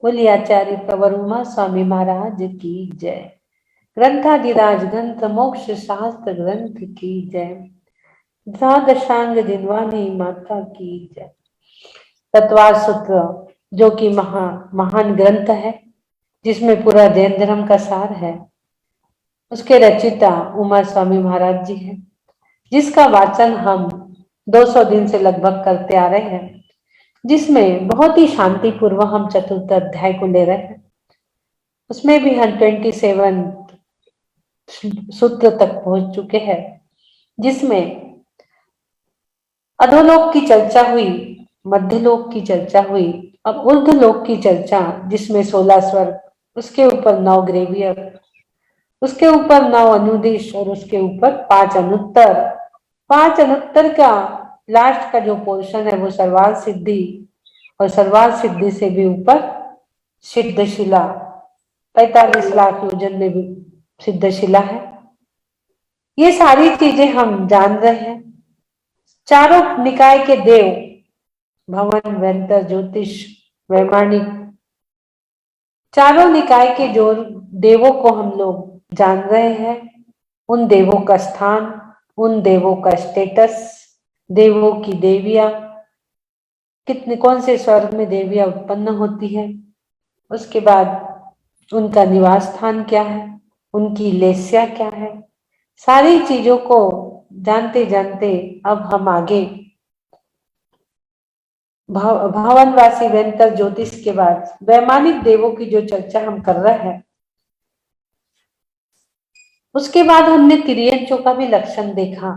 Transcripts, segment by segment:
बोलिए आचार्य प्रवर उमा स्वामी महाराज की जय। ग्रंथादिराज ग्रंथ मोक्ष शास्त्र ग्रंथ की जय। द्वादशांग जिनवानी माता की जय। तत्वार सूत्र जो कि महान ग्रंथ है, जिसमें पूरा जैन धर्म का सार है, उसके रचिता उमा स्वामी महाराज जी हैं, जिसका वाचन हम 200 दिन से लगभग करते आ रहे हैं, जिसमें बहुत ही शांतिपूर्वक हम चतुर्थ अध्याय को ले रहे हैं। उसमें भी हम 27 सूत्र तक पहुंच चुके हैं, जिसमें अधोलोक की चर्चा हुई, मध्यलोक की चर्चा हुई, अब ऊर्ध्वलोक की चर्चा, जिसमें 16 स्वर्ग, उसके ऊपर 9 ग्रेवियर, उसके ऊपर 9 अनुदेश और उसके ऊपर 5 अनुत्तर। 5 अनुत्तर का लास्ट का जो पोर्शन है वो सर्वार्थ सिद्धि, और सर्वार्थ सिद्धि से भी ऊपर सिद्धशिला, 45 लाख योजन में भी सिद्धशिला है। ये सारी चीजें हम जान रहे हैं। चारों निकाय के देव, भवन, व्यंतर, ज्योतिष, वैमानिक, चारों निकाय के जो देवों को हम लोग जान रहे हैं, उन देवों का स्थान, उन देवों का स्टेटस, देवों की देवियां, कितने कौन से स्वर्ग में देवियां उत्पन्न होती है, उसके बाद उनका निवास स्थान क्या है, उनकी लेस्या क्या है, सारी चीजों को जानते जानते अब हम आगे भवनवासी, व्यंतर, ज्योतिष के बाद वैमानिक देवों की जो चर्चा हम कर रहे हैं, उसके बाद हमने तिर्यंचों का भी लक्षण देखा।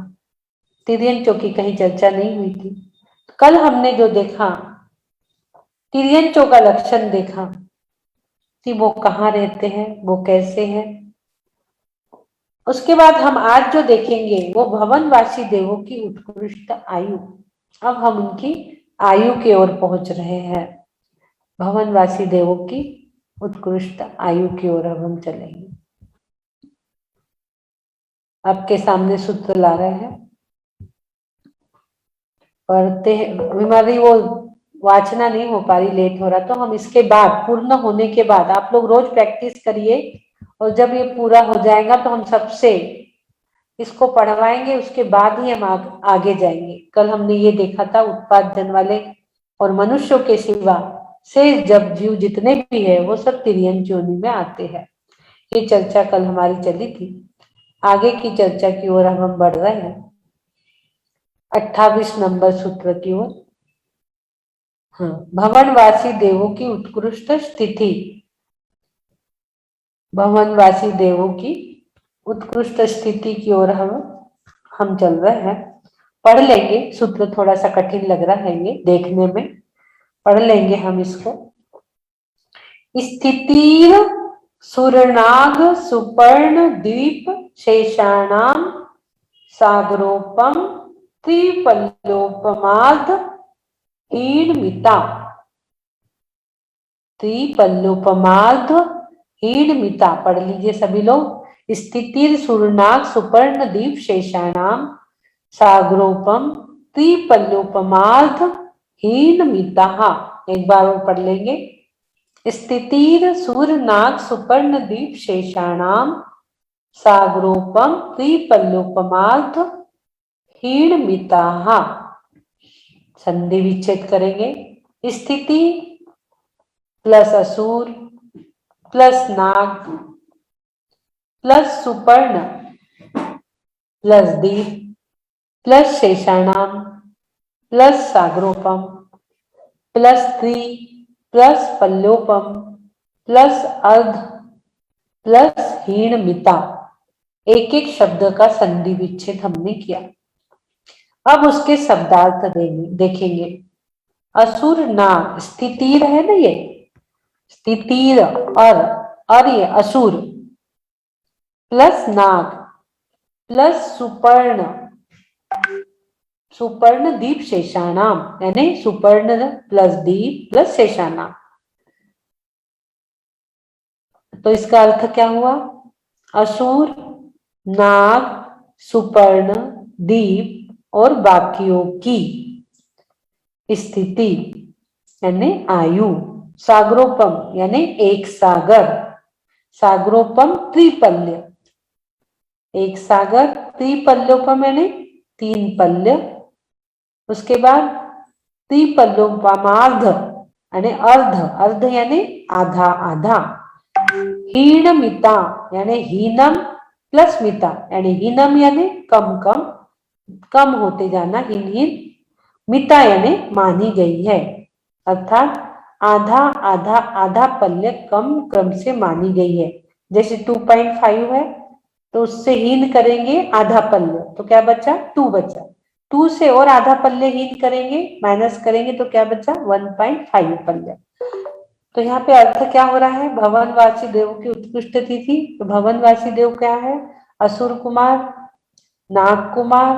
तिर्यंचों की कहीं चर्चा नहीं हुई थी। कल हमने जो देखा, तिर्यंचों का लक्षण देखा कि वो कहाँ रहते हैं, वो कैसे हैं। उसके बाद हम आज जो देखेंगे वो भवनवासी देवों की उत्कृष्ट आयु। अब हम उनकी आयु की ओर पहुंच रहे हैं। भवनवासी देवों की उत्कृष्ट आयु की ओर अब हम चलेंगे। आपके सामने सूत्र ला रहे हैं, पढ़ते हैं। हमारी वो वाचना नहीं हो पा रही, लेट हो रहा, तो हम इसके बाद पूर्ण होने के बाद आप लोग रोज प्रैक्टिस करिए, और जब ये पूरा हो जाएगा तो हम सबसे इसको पढ़वाएंगे, उसके बाद ही हम आगे जाएंगे। कल हमने ये देखा था, उत्पाद जन वाले और मनुष्यों के सिवा से जब जीव जितने भी है वो सब तिर्यंच योनि में आते हैं। ये चर्चा कल हमारी चली थी। आगे की चर्चा की ओर हम बढ़ रहे हैं, 28 नंबर सूत्र की ओर। हाँ, भवनवासी देवों की उत्कृष्ट स्थिति। भवनवासी देवों की उत्कृष्ट स्थिति की ओर हम चल रहे हैं। पढ़ लेंगे, सूत्र थोड़ा सा कठिन लग रहा है ये देखने में, पढ़ लेंगे हम इसको। स्थितिर सुरनाग सुपर्ण द्वीप शेषाणाम सागरोपम त्रिपल्लोपमाद हीणमिता। त्रिपल्लोपमाद हीणमिता पढ़ लीजिए सभी लोग। स्थितिर सुरनाग सुपर्ण द्वीप शेषाणाम सागरोपम त्रिपल्लोपमाद हीणमिता। एक बार और पढ़ लेंगे। स्थितिर सूर्यनाग सुपर्ण द्वीप शेषाणाम सागरोपम त्रिपल्लोपमार्ध हीणमिता। संधि विच्छेद करेंगे। स्थिति प्लस असुर प्लस नाग प्लस सुपर्ण प्लस दीप प्लस शेषाणाम प्लस सागरोपम प्लस त्रि प्लस पल्लोपम प्लस अर्ध प्लस हीणमिता। एक एक शब्द का संधि विच्छेद हमने किया। अब उसके शब्दार्थ देखेंगे। असुर नाग, स्थितिर है ना, ये स्थितिर, और ये असुर प्लस नाग प्लस सुपर्ण, सुपर्ण दीप शेषाणाम, यानी सुपर्ण प्लस दीप प्लस शेषाणाम। तो इसका अर्थ क्या हुआ? असुर, नाग, सुपर्ण, दीप और बाकियों की स्थिति यानी आयु। सागरोपम यानी एक सागर, सागरोपम त्रिपल्य, एक सागर, त्रिपल्योपम यानी तीन पल्य, उसके बाद त्रिपल्योपमार्ध यानी अर्ध, अर्ध यानी आधा आधा, हीनमिता यानी हीनम प्लस मिता यानी हीनम यानी कम कम, कम होते जाना, हीन हीन, मिता यानी मानी गई है, अर्थात आधा आधा आधा पल्य कम क्रम से मानी गई है। जैसे 2.5 है तो उससे हीन करेंगे आधा पल्य तो क्या बचा, 2 बचा, 2 से और आधा पल्य हीन करेंगे माइनस करेंगे तो क्या बचा, 1.5 पल्य। तो यहाँ पे अर्थ क्या हो रहा है, भवनवासी देव की उत्कृष्ट तिथि, तो भवनवासी देव क्या है, असुर कुमार, नाग कुमार,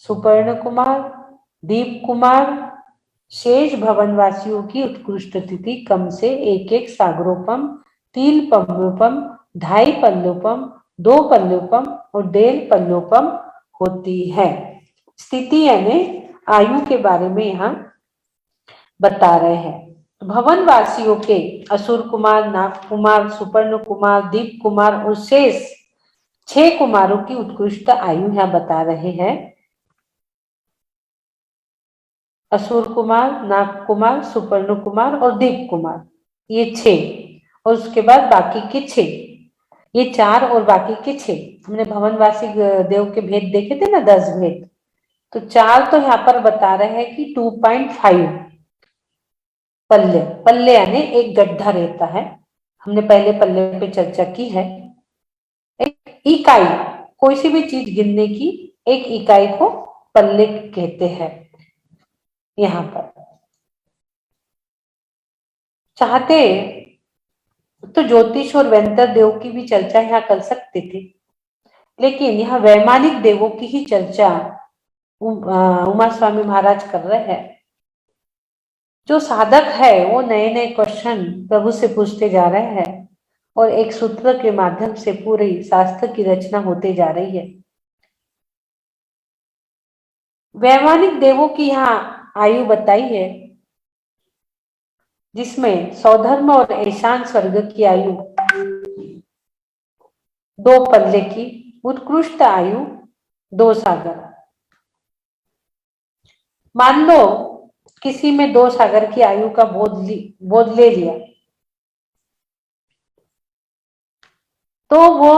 सुपर्ण कुमार, दीप कुमार, शेष भवनवासियों की उत्कृष्ट तिथि कम से एक एक सागरोपम, 3 पल्योपम, 2.5 पल्योपम, 2 पल्योपम और 1.5 पल्योपम होती है। स्थिति यानी आयु के बारे में यहाँ बता रहे हैं। भवनवासियों के असुर कुमार, नाग कुमार, सुपर्ण कुमार, दीप कुमार और शेष 6 कुमारों की उत्कृष्ट आयु यहाँ बता रहे हैं। असुर कुमार, नाग कुमार, सुपर्ण कुमार और दीप कुमार, ये 6 और उसके बाद बाकी के 6, ये 4 और बाकी के 6। हमने भवनवासी देव के भेद देखे थे ना, 10 भेद, तो 4 तो यहाँ पर बता रहे हैं कि 2.5 पल्ले, पल्ले यानी एक गड्ढा रहता है, हमने पहले पल्ले पे चर्चा की है। एक इकाई, कोई सी भी चीज गिनने की एक इकाई को पल्ले कहते हैं। यहाँ पर चाहते तो ज्योतिष और वेंतर देव की भी चर्चा यहाँ कर सकते थे, लेकिन यहाँ वैमानिक देवों की ही चर्चा उमा स्वामी महाराज कर रहे हैं। जो साधक है वो नए नए क्वेश्चन प्रभु से पूछते जा रहे हैं और एक सूत्र के माध्यम से पूरी शास्त्र की रचना होते जा रही है। वैमानिक देवों की यहाँ आयु बताई है, जिसमें सौधर्म और ईशान स्वर्ग की आयु 2 पल्ले की, उत्कृष्ट आयु 2 सागर। मान लो किसी में 2 सागर की आयु का बोध ले लिया, तो वो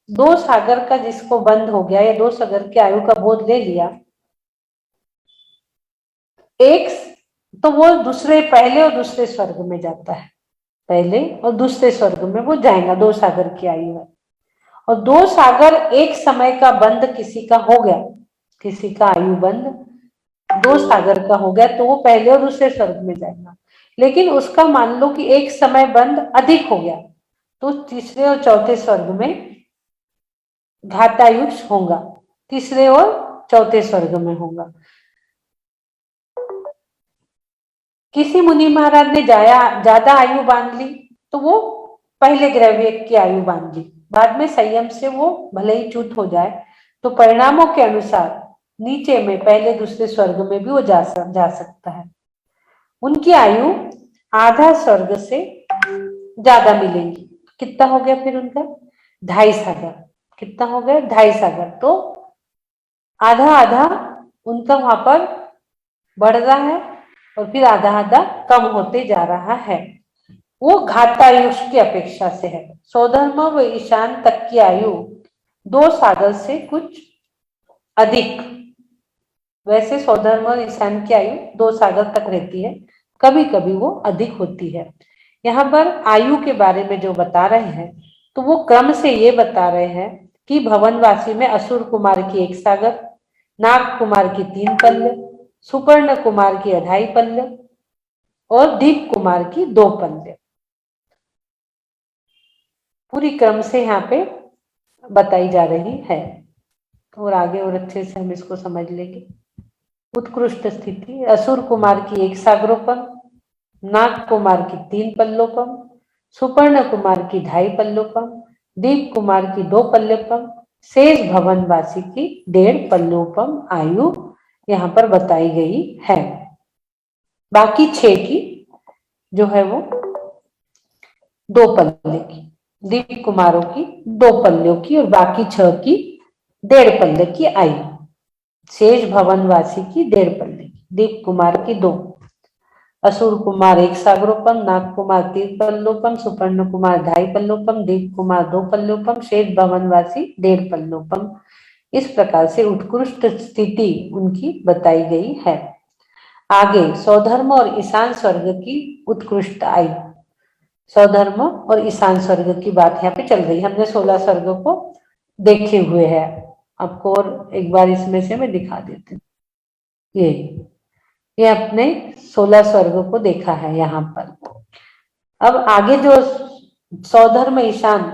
2 सागर का जिसको बंद हो गया या 2 सागर की आयु का बोध ले लिया, एक तो वो दूसरे, पहले और दूसरे स्वर्ग में जाता है, पहले और दूसरे स्वर्ग में वो जाएगा, 2 सागर की आयु है। और 2 सागर एक समय का बंद किसी का हो गया, किसी का आयु बंद 2 सागर का हो गया तो वो पहले और दूसरे स्वर्ग में जाएगा। लेकिन उसका मान लो कि एक समय बंद अधिक हो गया तो तीसरे और चौथे स्वर्ग में घातायुष होगा, तीसरे और चौथे स्वर्ग में होगा। किसी मुनि महाराज ने ज्यादा आयु बांध ली तो वो पहले ग्रहवेग की आयु बांध ली, बाद में संयम से वो भले ही च्युत हो जाए तो परिणामों के अनुसार नीचे में पहले दूसरे स्वर्ग में भी वो जा सकता है। उनकी आयु आधा स्वर्ग से ज्यादा मिलेगी। कितना हो गया फिर उनका, 2.5 सागर। कितना हो गया, 2.5 सागर। तो आधा आधा उनका वहां पर बढ़ रहा है और फिर आधा आधा कम होते जा रहा है। वो घातायुष की अपेक्षा से है। सौधर्म व ईशान तक की आयु 2 सागर से कुछ अधिक, वैसे सौधर्म और ईशान की आयु 2 सागर तक रहती है, कभी कभी वो अधिक होती है। यहाँ पर आयु के बारे में जो बता रहे हैं तो वो क्रम से ये बता रहे हैं कि भवनवासी में असुर कुमार की 1 सागर, नाग कुमार की 3 पल्य, सुपर्ण कुमार की 2.5 पल्य और दीप कुमार की 2 पल्य, पूरी क्रम से यहाँ पे बताई जा रही है। और आगे और अच्छे से हम इसको समझ लेंगे। उत्कृष्ट स्थिति, असुर कुमार की 1 सागरोपम, नाग कुमार की 3 पल्लोपम, सुपर्ण कुमार की 2.5 पल्लोपम, दीप कुमार की 2 पल्लोपम, शेष भवनवासी की 1.5 पल्लोपम आयु यहाँ पर बताई गई है। बाकी 6 की जो है वो 2 पल्ले की, दीप कुमारों की 2 पल्लों की और बाकी 6 की 1.5 पल्ले की आयु। शेष भवनवासी की 1.5 पल्ले की, दीप कुमार की 2, असुर कुमार 1 सागरोपम, नाग कुमार 3 पल्लोपम, सुपर्ण कुमार 2.5 पल्लोपम, दीप कुमार 2 पल्लोपम, शेष भवनवासी 1.5 पल्लोपम। इस प्रकार से उत्कृष्ट स्थिति उनकी बताई गई है। आगे स्वधर्म और ईशान स्वर्ग की उत्कृष्ट आयु। स्वधर्म और ईशान स्वर्ग की बात यहाँ पे चल रही है। हमने 16 स्वर्ग को देखे हुए हैं, आपको और एक बार इसमें से मैं दिखा देती हूँ। ये अपने 16 स्वर्ग को देखा है यहाँ पर। अब आगे जो स्वधर्म ईशान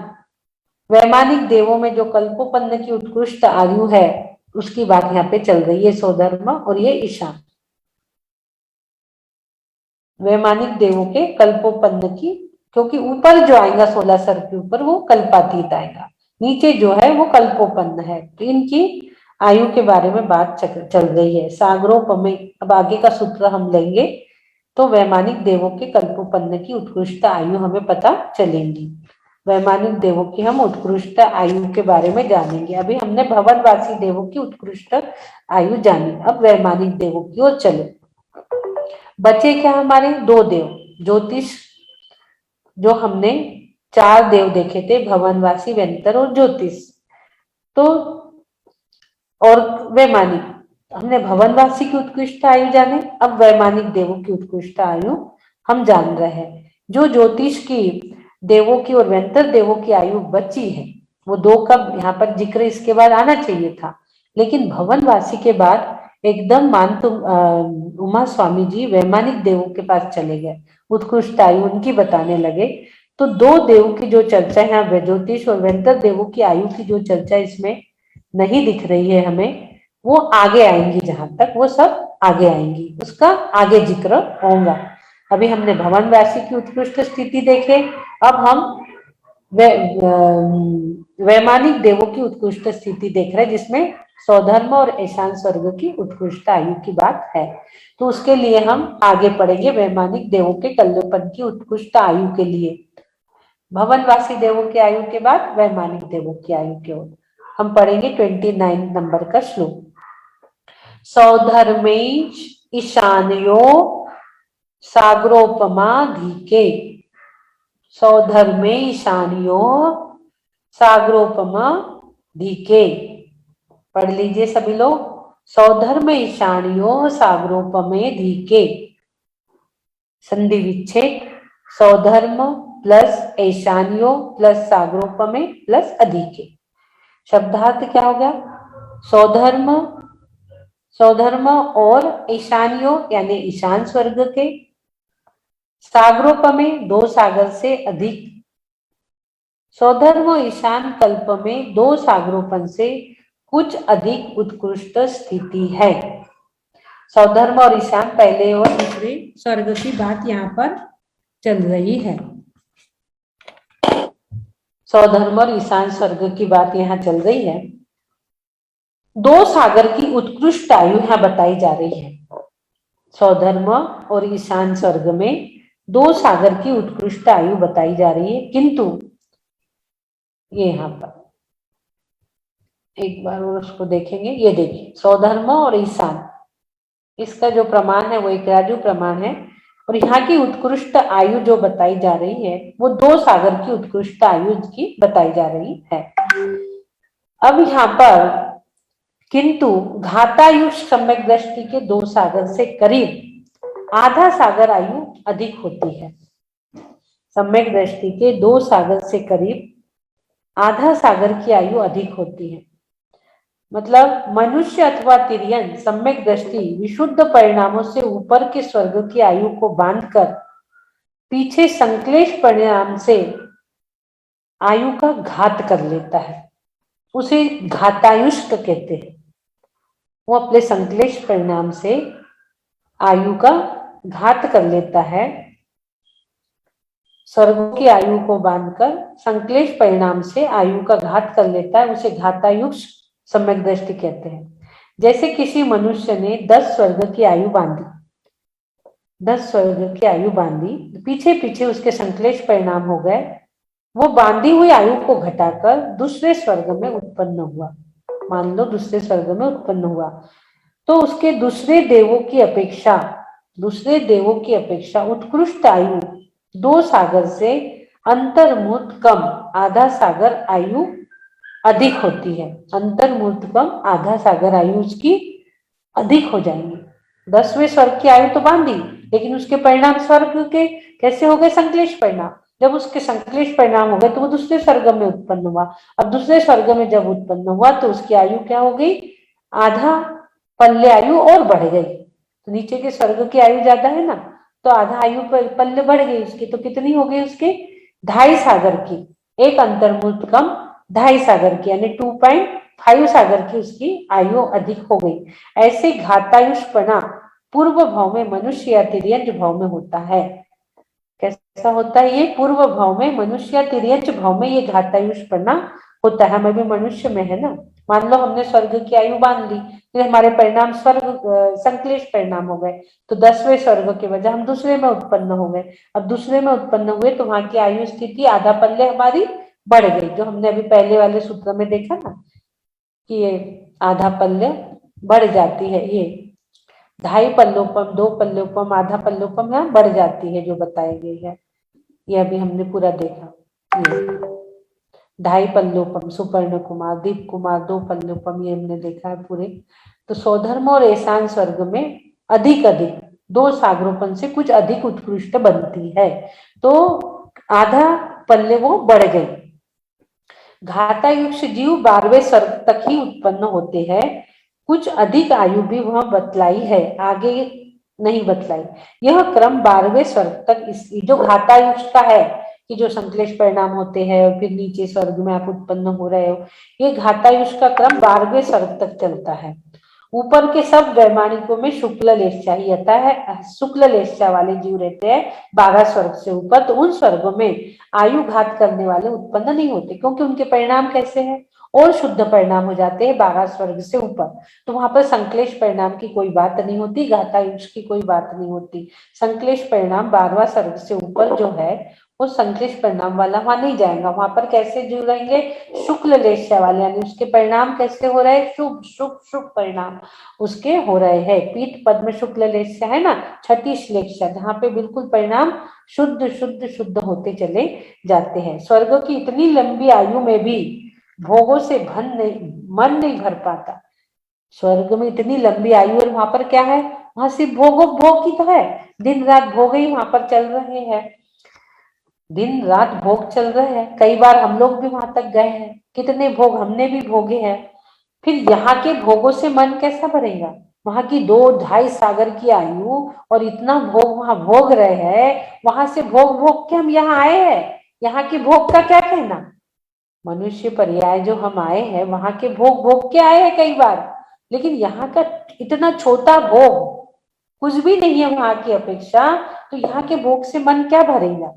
वैमानिक देवों में जो कल्पोपन्न की उत्कृष्ट आयु है उसकी बात यहाँ पे चल रही है। स्वधर्म और ये ईशान वैमानिक देवों के कल्पोपन्न की, क्योंकि ऊपर जो आएगा 16 स्वर्ग के ऊपर वो कल्पातीत आएगा, नीचे जो है वो कल्पोपन्न है। तो इनकी आयु के बारे में बात चल रही है। सागरोपमे, अब आगे का सूत्र हम लेंगे तो वैमानिक देवों के कल्पोपन्न की उत्कृष्ट आयु हमें पता चलेंगी। वैमानिक देवों की हम उत्कृष्ट आयु के बारे में जानेंगे। अभी हमने भवनवासी देवों की उत्कृष्ट आयु जानी, अब वैमानिक देवों की ओर चलो। बचे क्या हमारे 2 देव, ज्योतिष, जो हमने 4 देव देखे थे, भवनवासी, वेंतर और ज्योतिष। तो और वैमानिक, हमने भवनवासी की उत्कृष्ट आयु जाने, अब वैमानिक देवों की उत्कृष्ट आयु हम जान रहे हैं। जो ज्योतिष की देवों की और वेंतर देवों की आयु बची है वो 2 का यहाँ पर जिक्र इसके बाद आना चाहिए था, लेकिन भवनवासी के बाद एकदम उमा स्वामी जी वैमानिक देवों के पास चले गए, उत्कृष्ट आयु उनकी बताने लगे। तो 2 देव की जो चर्चा है, ज्योतिष और वेंतर देवों की आयु की जो चर्चा इसमें नहीं दिख रही है हमें, वो आगे आएंगी, जहां तक वो सब आगे आएंगी उसका आगे जिक्र होगा। अभी हमने भवनवासी की उत्कृष्ट स्थिति देखे, अब हम वैमानिक देवों की उत्कृष्ट स्थिति देख रहे हैं, जिसमें स्वधर्म और ईशान स्वर्ग की उत्कृष्ट आयु की बात है। तो उसके लिए हम आगे पढ़ेंगे वैमानिक देवों के कल्लोपन की उत्कृष्ट आयु के लिए। भवनवासी देवों की आयु के बाद वैमानिक देवों की आयु की ओर हम पढ़ेंगे 29 नंबर का श्लोक। सौधर्मेश ईशानयो सागरोपमा धीके, सौधर्मे ईशानयो सागरोपमा धीके। पढ़ लीजिए सभी लोग। सौधर्म ईशानियो सागरोपमे धीके, संधि विच्छेद, सौधर्म प्लस ईशानियो प्लस सागरोपमे प्लस अधिके। शब्दार्थ क्या हो गया? सौधर्म और ईशानियो यानी ईशान स्वर्ग के, सागरोपमे 2 सागर से अधिक, सौधर्म ईशान कल्प में 2 सागरोपन से कुछ अधिक उत्कृष्ट स्थिति है। सौधर्म और ईशान पहले और दूसरे स्वर्ग की बात यहाँ पर चल रही है। सौधर्म और ईशान स्वर्ग की बात यहाँ चल रही है। 2 सागर की उत्कृष्ट आयु यहाँ बताई जा रही है। सौधर्म और ईशान स्वर्ग में 2 सागर की उत्कृष्ट आयु बताई जा रही है, किंतु ये यहाँ पर एक बार और उसको देखेंगे। ये देखिए, सौधर्म और ईशान, इसका जो प्रमाण है वो एक राजू प्रमाण है, और यहाँ की उत्कृष्ट आयु जो बताई जा रही है वो 2 सागर की उत्कृष्ट आयु की बताई जा रही है। अब यहाँ पर किंतु घातायुष सम्यक दृष्टि के 2 सागर से करीब आधा सागर आयु अधिक होती है। सम्यक दृष्टि के 2 सागर से करीब आधा सागर की आयु अधिक होती है। मतलब मनुष्य अथवा तिर्यन सम्यक दृष्टि विशुद्ध परिणामों से ऊपर के स्वर्ग की आयु को बांधकर पीछे संक्लेश परिणाम से आयु का घात कर लेता है, उसे घातायुष्क कहते हैं। वो अपने संक्लेश परिणाम से आयु का घात कर लेता है, स्वर्गों की आयु को बांधकर संक्लेश परिणाम से आयु का घात कर लेता है, उसे घातायुष सम्यक दृष्टि कहते हैं। जैसे किसी मनुष्य ने 10 स्वर्ग की आयु बांधी, 10 स्वर्ग की आयु बांधी, पीछे पीछे उसके संश्लेष परिणाम हो गए, वो बांधी हुई आयु को घटाकर दूसरे स्वर्ग में उत्पन्न हुआ। मान लो दूसरे स्वर्ग में उत्पन्न हुआ, तो उसके दूसरे देवों की अपेक्षा उत्कृष्ट आयु 2 सागर से अंतर्मुक्त कम आधा सागर आयु अधिक होती है। अंतर्मुक्त कम आधा सागर आयु उसकी अधिक हो जाएंगी। 10वें स्वर्ग की आयु तो बांधी, लेकिन उसके परिणाम स्वर्ग के कैसे हो गए? संश्लेष परिणाम। जब उसके संश्लेष परिणाम हो गए तो वो दूसरे स्वर्ग में उत्पन्न हुआ। अब दूसरे स्वर्ग में जब उत्पन्न हुआ तो उसकी आयु क्या हो गई? आधा पल्ले आयु और बढ़ गई। तो नीचे के स्वर्ग की आयु ज्यादा है ना, तो आधा आयु पल्ले बढ़ गई उसकी। तो कितनी हो गई उसकी? 2.5 सागर की। एक अंतर्मुक्त कम 2.5 सागर की, यानी 2.5 सागर की उसकी आयु अधिक हो गई। ऐसे घातायुष्पना पूर्व भाव में मनुष्य या तिर्यंच भाव में होता है। कैसा होता है ये? पूर्व भाव में मनुष्य या तिर्यंच भाव में ये घातायुष्पना होता है। हम अभी मनुष्य में है ना, मान लो हमने स्वर्ग की आयु बांध ली, फिर हमारे परिणाम स्वर्ग संश्लेष परिणाम हो गए, तो 10वें स्वर्ग के बजाय हम दूसरे में उत्पन्न हो गए। अब दूसरे में उत्पन्न हुए तो वहां की आयु स्थिति आधा पल्ले हमारी बढ़ गई, जो हमने अभी पहले वाले सूत्र में देखा ना कि ये आधा पल्ले बढ़ जाती है। ये 2.5 पल्लोपम, 2 पल्लोपम, आधा पल्लोपम यहाँ बढ़ जाती है, जो बताई गई है। ये अभी हमने पूरा देखा। 2.5 पल्लोपम सुपर्ण कुमार, दीप कुमार 2 पल्लोपम, ये हमने देखा है पूरे। तो सौधर्म और ईशान स्वर्ग में अधिक 2 सागरोपन से कुछ अधिक उत्कृष्ट बनती है, तो आधा पल्ले वो बढ़ गई। घातायुक्त जीव 12वें स्वर्ग तक ही उत्पन्न होते हैं। कुछ अधिक आयु भी वह बतलाई है, आगे नहीं बतलाई। यह क्रम 12वें स्वर्ग तक, इस जो घातायुक्त का है कि जो संश्लेष परिणाम होते हैं और फिर नीचे स्वर्ग में आप उत्पन्न हो रहे हो, ये घातायुक्त का क्रम 12वें स्वर्ग तक चलता है। ऊपर के सब वैमानिकों में शुक्ल लेशा ही आता है, शुक्ल लेशा वाले जीव रहते हैं 12 स्वर्ग से ऊपर, तो उन स्वर्गों में आयु घात करने वाले उत्पन्न नहीं होते, क्योंकि उनके परिणाम कैसे हैं? और शुद्ध परिणाम हो जाते हैं 12 स्वर्ग से ऊपर। तो वहां पर संश्लेष परिणाम की कोई बात नहीं होती, घातायुष की कोई बात नहीं होती। संश्लेष परिणाम 12वां स्वर्ग से ऊपर जो है वो संश्लेष परिणाम वाला वहां नहीं जाएगा। वहां पर कैसे जुड़ रहेंगे? शुक्ल लेशा वाले, यानी उसके परिणाम कैसे हो रहे हैं? शुभ शुभ शुभ परिणाम उसके हो रहे हैं। पीठ पद्म शुक्ल लेशा है ना, छठी श्लेषा, जहाँ पे बिल्कुल परिणाम शुद्ध शुद्ध शुद्ध होते चले जाते हैं। स्वर्ग की इतनी लंबी आयु में भी भोगों से मन नहीं भर पाता। स्वर्ग में इतनी लंबी आयु और वहां पर क्या है? वहां सिर्फ भोग की तो है, दिन रात भोग ही वहां पर चल रहे हैं, दिन रात भोग चल रहे हैं। कई बार हम लोग भी वहां तक गए हैं, कितने भोग हमने भी भोगे हैं। फिर यहाँ के भोगों से मन कैसा भरेगा? वहां की 2-2.5 सागर की आयु और इतना भोग वहां भोग रहे हैं, वहां से भोग भोग के हम यहाँ आए हैं, यहाँ के भोग का क्या कहना? मनुष्य पर्याय जो हम आए हैं वहां के भोग भोग के आए हैं कई बार, लेकिन यहाँ का इतना छोटा भोग कुछ भी नहीं है वहां की अपेक्षा, तो यहाँ के भोग से मन क्या भरेगा?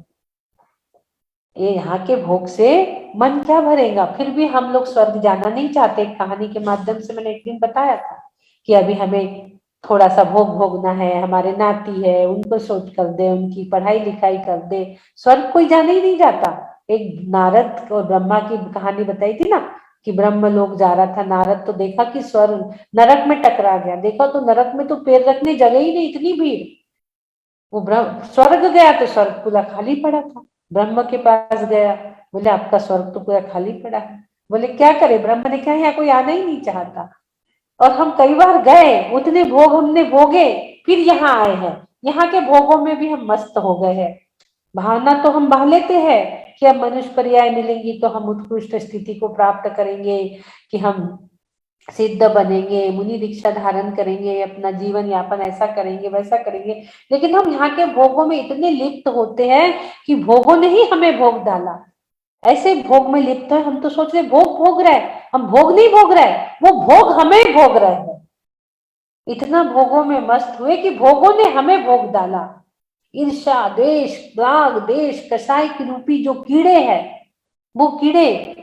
ये यहाँ के भोग से मन क्या भरेगा? फिर भी हम लोग स्वर्ग जाना नहीं चाहते। कहानी के माध्यम से मैंने एक दिन बताया था कि अभी हमें थोड़ा सा भोग भोगना है, हमारे नाती है उनको सोच कर दे, उनकी पढ़ाई लिखाई कर दे, स्वर्ग कोई जाने ही नहीं जाता। एक नारद और ब्रह्मा की कहानी बताई थी ना कि ब्रह्म लोग जा रहा था नारद, तो देखा कि स्वर्ग नरक में टकरा गया। देखा तो नरक में तो पैर रखने जगह ही नहीं, इतनी भीड़। वो स्वर्ग गया तो स्वर्ग पूरा खाली पड़ा था। ब्रह्म के पास गया, बोले आपका स्वर्ग तो पूरा खाली पड़ा है। बोले क्या करे? ब्रह्म ने कहा यहाँ कोई आना ही नहीं चाहता, और हम कई बार गए, उतने भोग हमने भोगे, फिर यहाँ आए हैं, यहाँ के भोगों में भी हम मस्त हो गए हैं। भावना तो हम बहा लेते हैं कि अब मनुष्य पर्याय मिलेंगी तो हम उत्कृष्ट स्थिति को प्राप्त करेंगे, कि हम सिद्ध बनेंगे, मुनि दीक्षा धारण करेंगे, अपना जीवन यापन ऐसा करेंगे वैसा करेंगे। लेकिन हम यहाँ के भोगों में इतने लिप्त होते हैं कि भोगों ने ही हमें भोग डाला। ऐसे भोग में लिप्त है, हम तो सोच रहे भोग भोग रहे हैं, हम भोग नहीं भोग रहे, वो भोग हमें भोग रहे हैं। इतना भोगों में मस्त हुए कि भोगों ने हमें भोग डाला। ईर्ष्या, द्वेष, राग, देश, कसाई की रूपी जो कीड़े हैं, वो कीड़े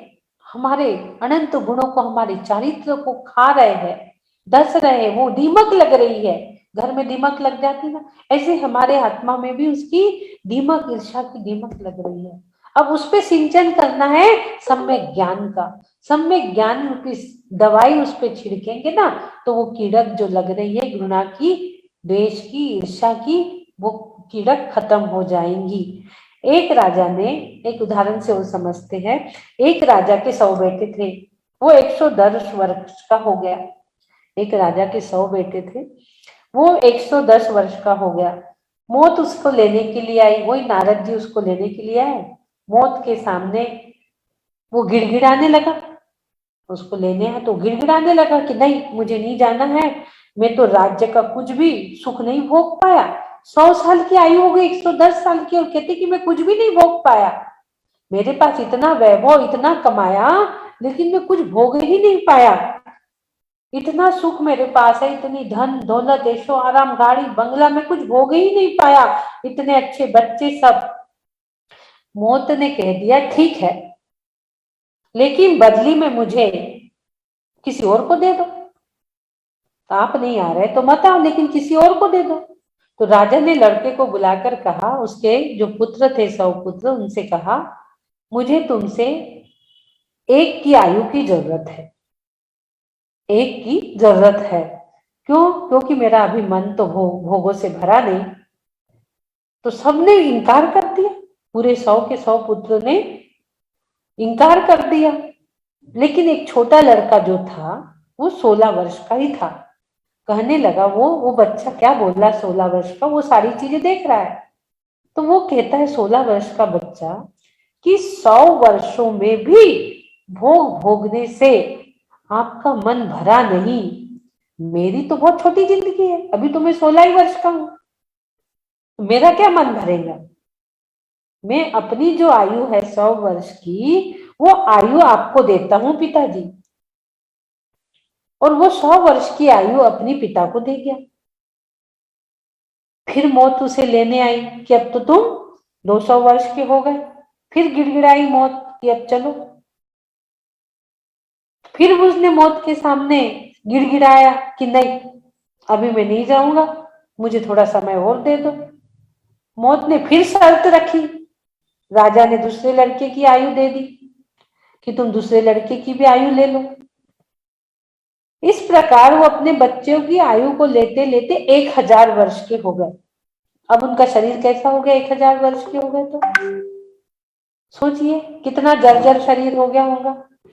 हमारे अनंत गुणों को, हमारे चारित्र को खा रहे हैं, दस रहे हैं, वो दीमक लग रही है घर में दीमक लग जाती ना, ऐसे हमारे आत्मा में भी उसकी दीमक, ईर्ष्या की दीमक लग रही है। अब उस पे सिंचन करना है सम्यक ज्ञान का। सम्यक ज्ञान रूपी दवाई उस पे छिड़केंगे ना, तो वो कीड़क जो लग रही है घृणा की, द्वेष की, ईर्ष्या की, वो कीड़क खत्म हो जाएंगी। एक राजा ने, एक उदाहरण से वो समझते हैं, एक राजा के 100 बेटे थे, वो 110 वर्ष का हो गया। एक राजा के 100 बेटे थे, वो 110 वर्ष का हो गया। मौत उसको लेने के लिए आई, वही नारद जी उसको लेने के लिए आए। मौत के सामने वो गिड़गिड़ाने लगा, उसको लेने हैं तो गिड़गिड़ाने लगा कि नहीं, मुझे नहीं जाना है, मैं तो राज्य का कुछ भी सुख नहीं भोग पाया। 100 साल की आयु हो गई, 110 साल की, और कहते कि मैं कुछ भी नहीं भोग पाया। मेरे पास इतना वैभव, इतना कमाया, लेकिन मैं कुछ भोग ही नहीं पाया। इतना सुख मेरे पास है, इतनी धन दौलत, ऐशो आराम, गाड़ी बंगला, में कुछ भोग ही नहीं पाया, इतने अच्छे बच्चे सब। मौत ने कह दिया ठीक है, लेकिन बदली में मुझे किसी और को दे दो। आप नहीं आ रहे तो मत आओ, लेकिन किसी और को दे दो। तो राजा ने लड़के को बुलाकर कहा, उसके जो पुत्र थे 100 पुत्र, उनसे कहा, मुझे तुमसे एक की आयु की जरूरत है, एक की जरूरत है। क्यों? क्योंकि मेरा अभी मन तो भोगों से भरा नहीं। तो सबने इनकार कर दिया, पूरे 100 के 100 पुत्र ने इनकार कर दिया। लेकिन एक छोटा लड़का जो था, वो 16 वर्ष का ही था। कहने लगा, वो बच्चा क्या बोला, 16 वर्ष का, वो सारी चीजें देख रहा है। तो वो कहता है 16 वर्ष का बच्चा कि 100 वर्षों में भी भोग भोगने से आपका मन भरा नहीं। मेरी तो बहुत छोटी जिंदगी है, अभी तो मैं 16 ही वर्ष का हूं, तो मेरा क्या मन भरेगा। मैं अपनी जो आयु है 100 वर्ष की, वो आयु आपको देता हूं पिताजी। और वो 100 वर्ष की आयु अपनी पिता को दे गया। फिर मौत उसे लेने आई कि अब तो तुम 200 वर्ष के हो गए। फिर गिड़गिड़ाई मौत कि अब चलो। फिर उसने मौत के सामने गिड़गिड़ाया कि नहीं, अभी मैं नहीं जाऊंगा, मुझे थोड़ा समय और दे दो। मौत ने फिर शर्त रखी, राजा ने दूसरे लड़के की आयु दे दी कि तुम दूसरे लड़के की भी आयु ले लो। इस प्रकार वो अपने बच्चों की आयु को लेते लेते 1000 वर्ष के हो गए। अब उनका शरीर कैसा हो गया, 1000 वर्ष के हो गए तो सोचिए कितना जर्जर शरीर हो गया होगा,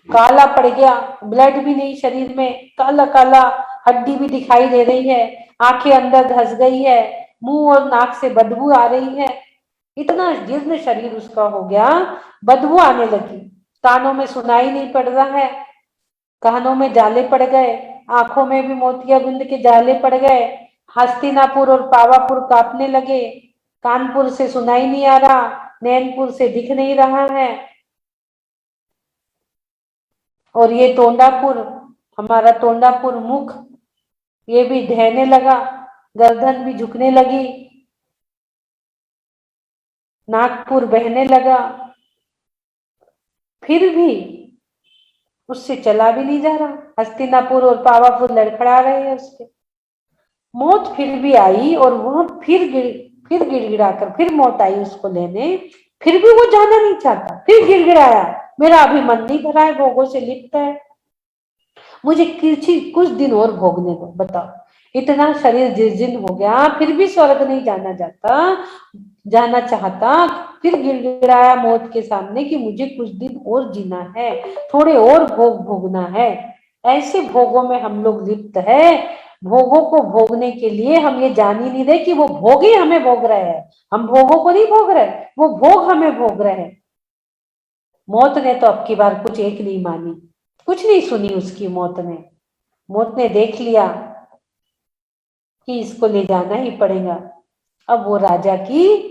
काला पड़ गया, ब्लड भी नहीं शरीर में, काला काला, हड्डी भी दिखाई दे रही है, आंखें अंदर धस गई है, मुंह और नाक से बदबू आ रही है। इतना जीर्ण शरीर उसका हो गया, बदबू आने लगी, कानों में सुनाई नहीं पड़ रहा है, कानों में जाले पड़ गए, आंखों में भी मोतियाबिंद के जाले पड़ गए, हस्तिनापुर और पावापुर कांपने लगे, कानपुर से सुनाई नहीं आ रहा, नैनपुर से दिख नहीं रहा है, और ये तोंडापुर, हमारा तोंडापुर मुख, ये भी ढहने लगा, गर्दन भी झुकने लगी, नागपुर बहने लगा। फिर भी उससे चला भी नहीं जा रहा, हस्तिनापुर और पावापुर लड़खड़ा रहे हैं उसके। मौत फिर भी आई और वह फिर गिड़गिड़ाकर फिर मौत आई उसको लेने। फिर भी वो जाना नहीं चाहता, फिर गिड़गिड़ाया, मेरा अभी मन नहीं भरा है, भोगों से लिप्त है, मुझे कुछ दिन और भोगने दो। बताओ, इतना शरीर जिर्जिन हो गया, फिर भी स्वर्ग नहीं जाना चाहता। फिर गिड़गिड़ाया मौत के सामने कि मुझे कुछ दिन और जीना है, थोड़े और भोग भोगना है। ऐसे भोगों में हम लोग लिप्त है, भोगों को भोगने के लिए हम ये जान ही नहीं रहे कि वो भोग ही हमें भोग रहे हैं, हम भोगों को नहीं भोग रहे, वो भोग हमें भोग रहे हैं। मौत ने तो अब की बार कुछ एक नहीं मानी, कुछ नहीं सुनी उसकी। मौत ने देख लिया कि इसको ले जाना ही पड़ेगा। अब वो राजा की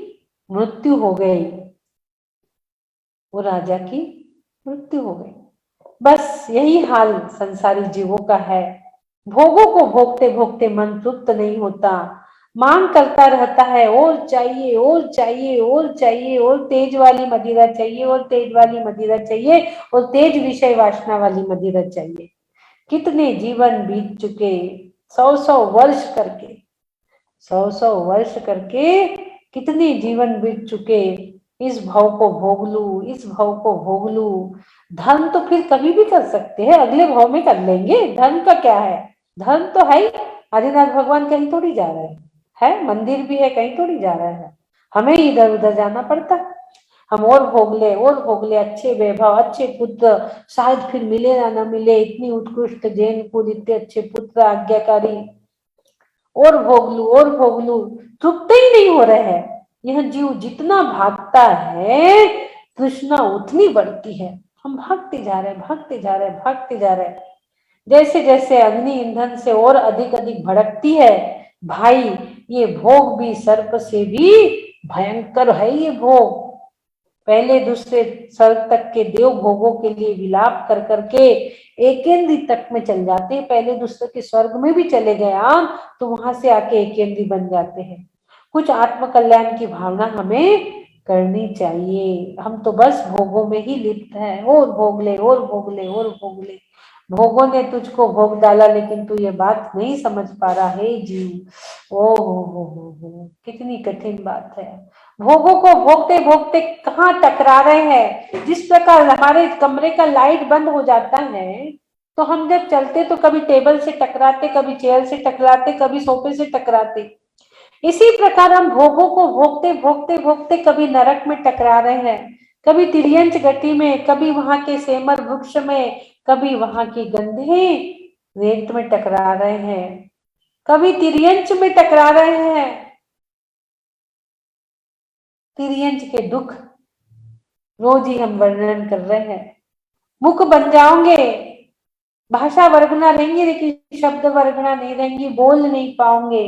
मृत्यु हो गई, वो राजा की मृत्यु हो गई। बस यही हाल संसारी जीवों का है। भोगों को भोगते भोगते मन तृप्त नहीं होता, मांग करता रहता है, और चाहिए और चाहिए और चाहिए, और तेज वाली मदिरा चाहिए, और तेज वाली मदिरा चाहिए, और तेज विषय वासना वाली मदिरा चाहिए। कितने जीवन बीत चुके, 100 वर्ष करके, 100-100 वर्ष करके कितने जीवन बीत चुके, इस भाव को भोग लू, इस भाव को भोग लू। धर्म तो फिर कभी भी कर सकते हैं, अगले भाव में कर लेंगे, धर्म का क्या है, धर्म तो है ही। आदिनाथ भगवान कहीं थोड़ी जा रहे हैं, मंदिर भी है, कहीं थोड़ी जा रहे हैं, हमें इधर उधर जाना पड़ता। हम और भोग ले अच्छे वैभव, अच्छे पुत्र, शायद फिर मिले या ना मिले, इतनी उत्कृष्ट जैन कुल, इतने अच्छे पुत्र आज्ञाकारी, और भोग लू, तृप्त ही नहीं हो रहे हैं। यह जीव जितना भागता है तृष्णा उतनी बढ़ती है। हम भागते जा रहे, भागते जा रहे, भागते जा रहे। जैसे जैसे अग्नि ईंधन से और अधिक अधिक भड़कती है, भाई ये भोग भी सर्प से भी भयंकर है। ये भोग पहले दूसरे स्वर्ग तक के देव भोगों के लिए विलाप कर करके एकेंद्री तक में चल जाते हैं। पहले दूसरे के स्वर्ग में भी चले गए आम, तो वहां से आके एकेंद्री बन जाते हैं। कुछ आत्म कल्याण की भावना हमें करनी चाहिए। हम तो बस भोगों में ही लिप्त हैं, और भोग ले, और भोग ले, और भोग ले। भोगों ने तुझको भोग डाला, लेकिन तू ये बात नहीं समझ पा रहा है जीव। ओ हो, कितनी कठिन बात है। भोगों को भोगते भोगते कहाँ टकरा रहे हैं। जिस प्रकार हमारे कमरे का लाइट बंद हो जाता है, तो हम जब चलते तो कभी टेबल से टकराते, कभी चेयर से टकराते, कभी सोफे से टकराते। इसी प्रकार हम भोगों को भोगते भोगते भोगते कभी नरक में टकरा रहे हैं, कभी तिर्यंच गति में, कभी वहां के सेमर वृक्ष में, कभी वहां की गंधे रेत में टकरा रहे हैं, कभी तिर्यंच में टकरा रहे हैं। तिर्यंच के दुख रोज ही हम वर्णन कर रहे हैं। मुख बन जाओगे, भाषा वर्गना रहेंगी, लेकिन शब्द वर्गना नहीं रहेंगी, बोल नहीं पाओगे।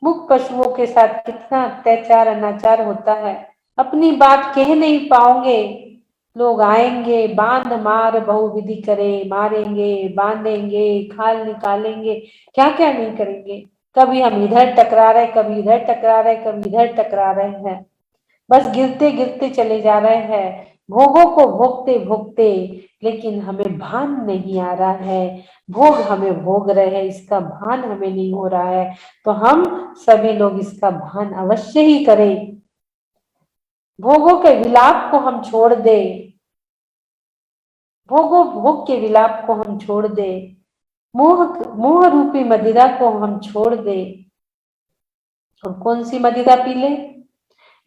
मुख पशुओं के साथ कितना अत्याचार अनाचार होता है, अपनी बात कह नहीं पाओगे। लोग आएंगे, बांध मार बहुविधि करे, मारेंगे, बांधेंगे, खाल निकालेंगे, क्या क्या नहीं करेंगे। कभी हम इधर टकरा रहे, कभी इधर टकरा रहे, कभी इधर टकरा रहे हैं। बस गिरते गिरते चले जा रहे हैं, भोगों को भोगते भोगते, लेकिन हमें भान नहीं आ रहा है। भोग हमें भोग रहे हैं, इसका भान हमें नहीं हो रहा है। तो हम सभी लोग इसका भान अवश्य ही करें। भोगों के विलाप को हम छोड़ दे, भोगों भोग के विलाप को हम छोड़ दे, मोह मोह रूपी मदिरा को हम छोड़ दे। और कौन सी मदिरा पी ले?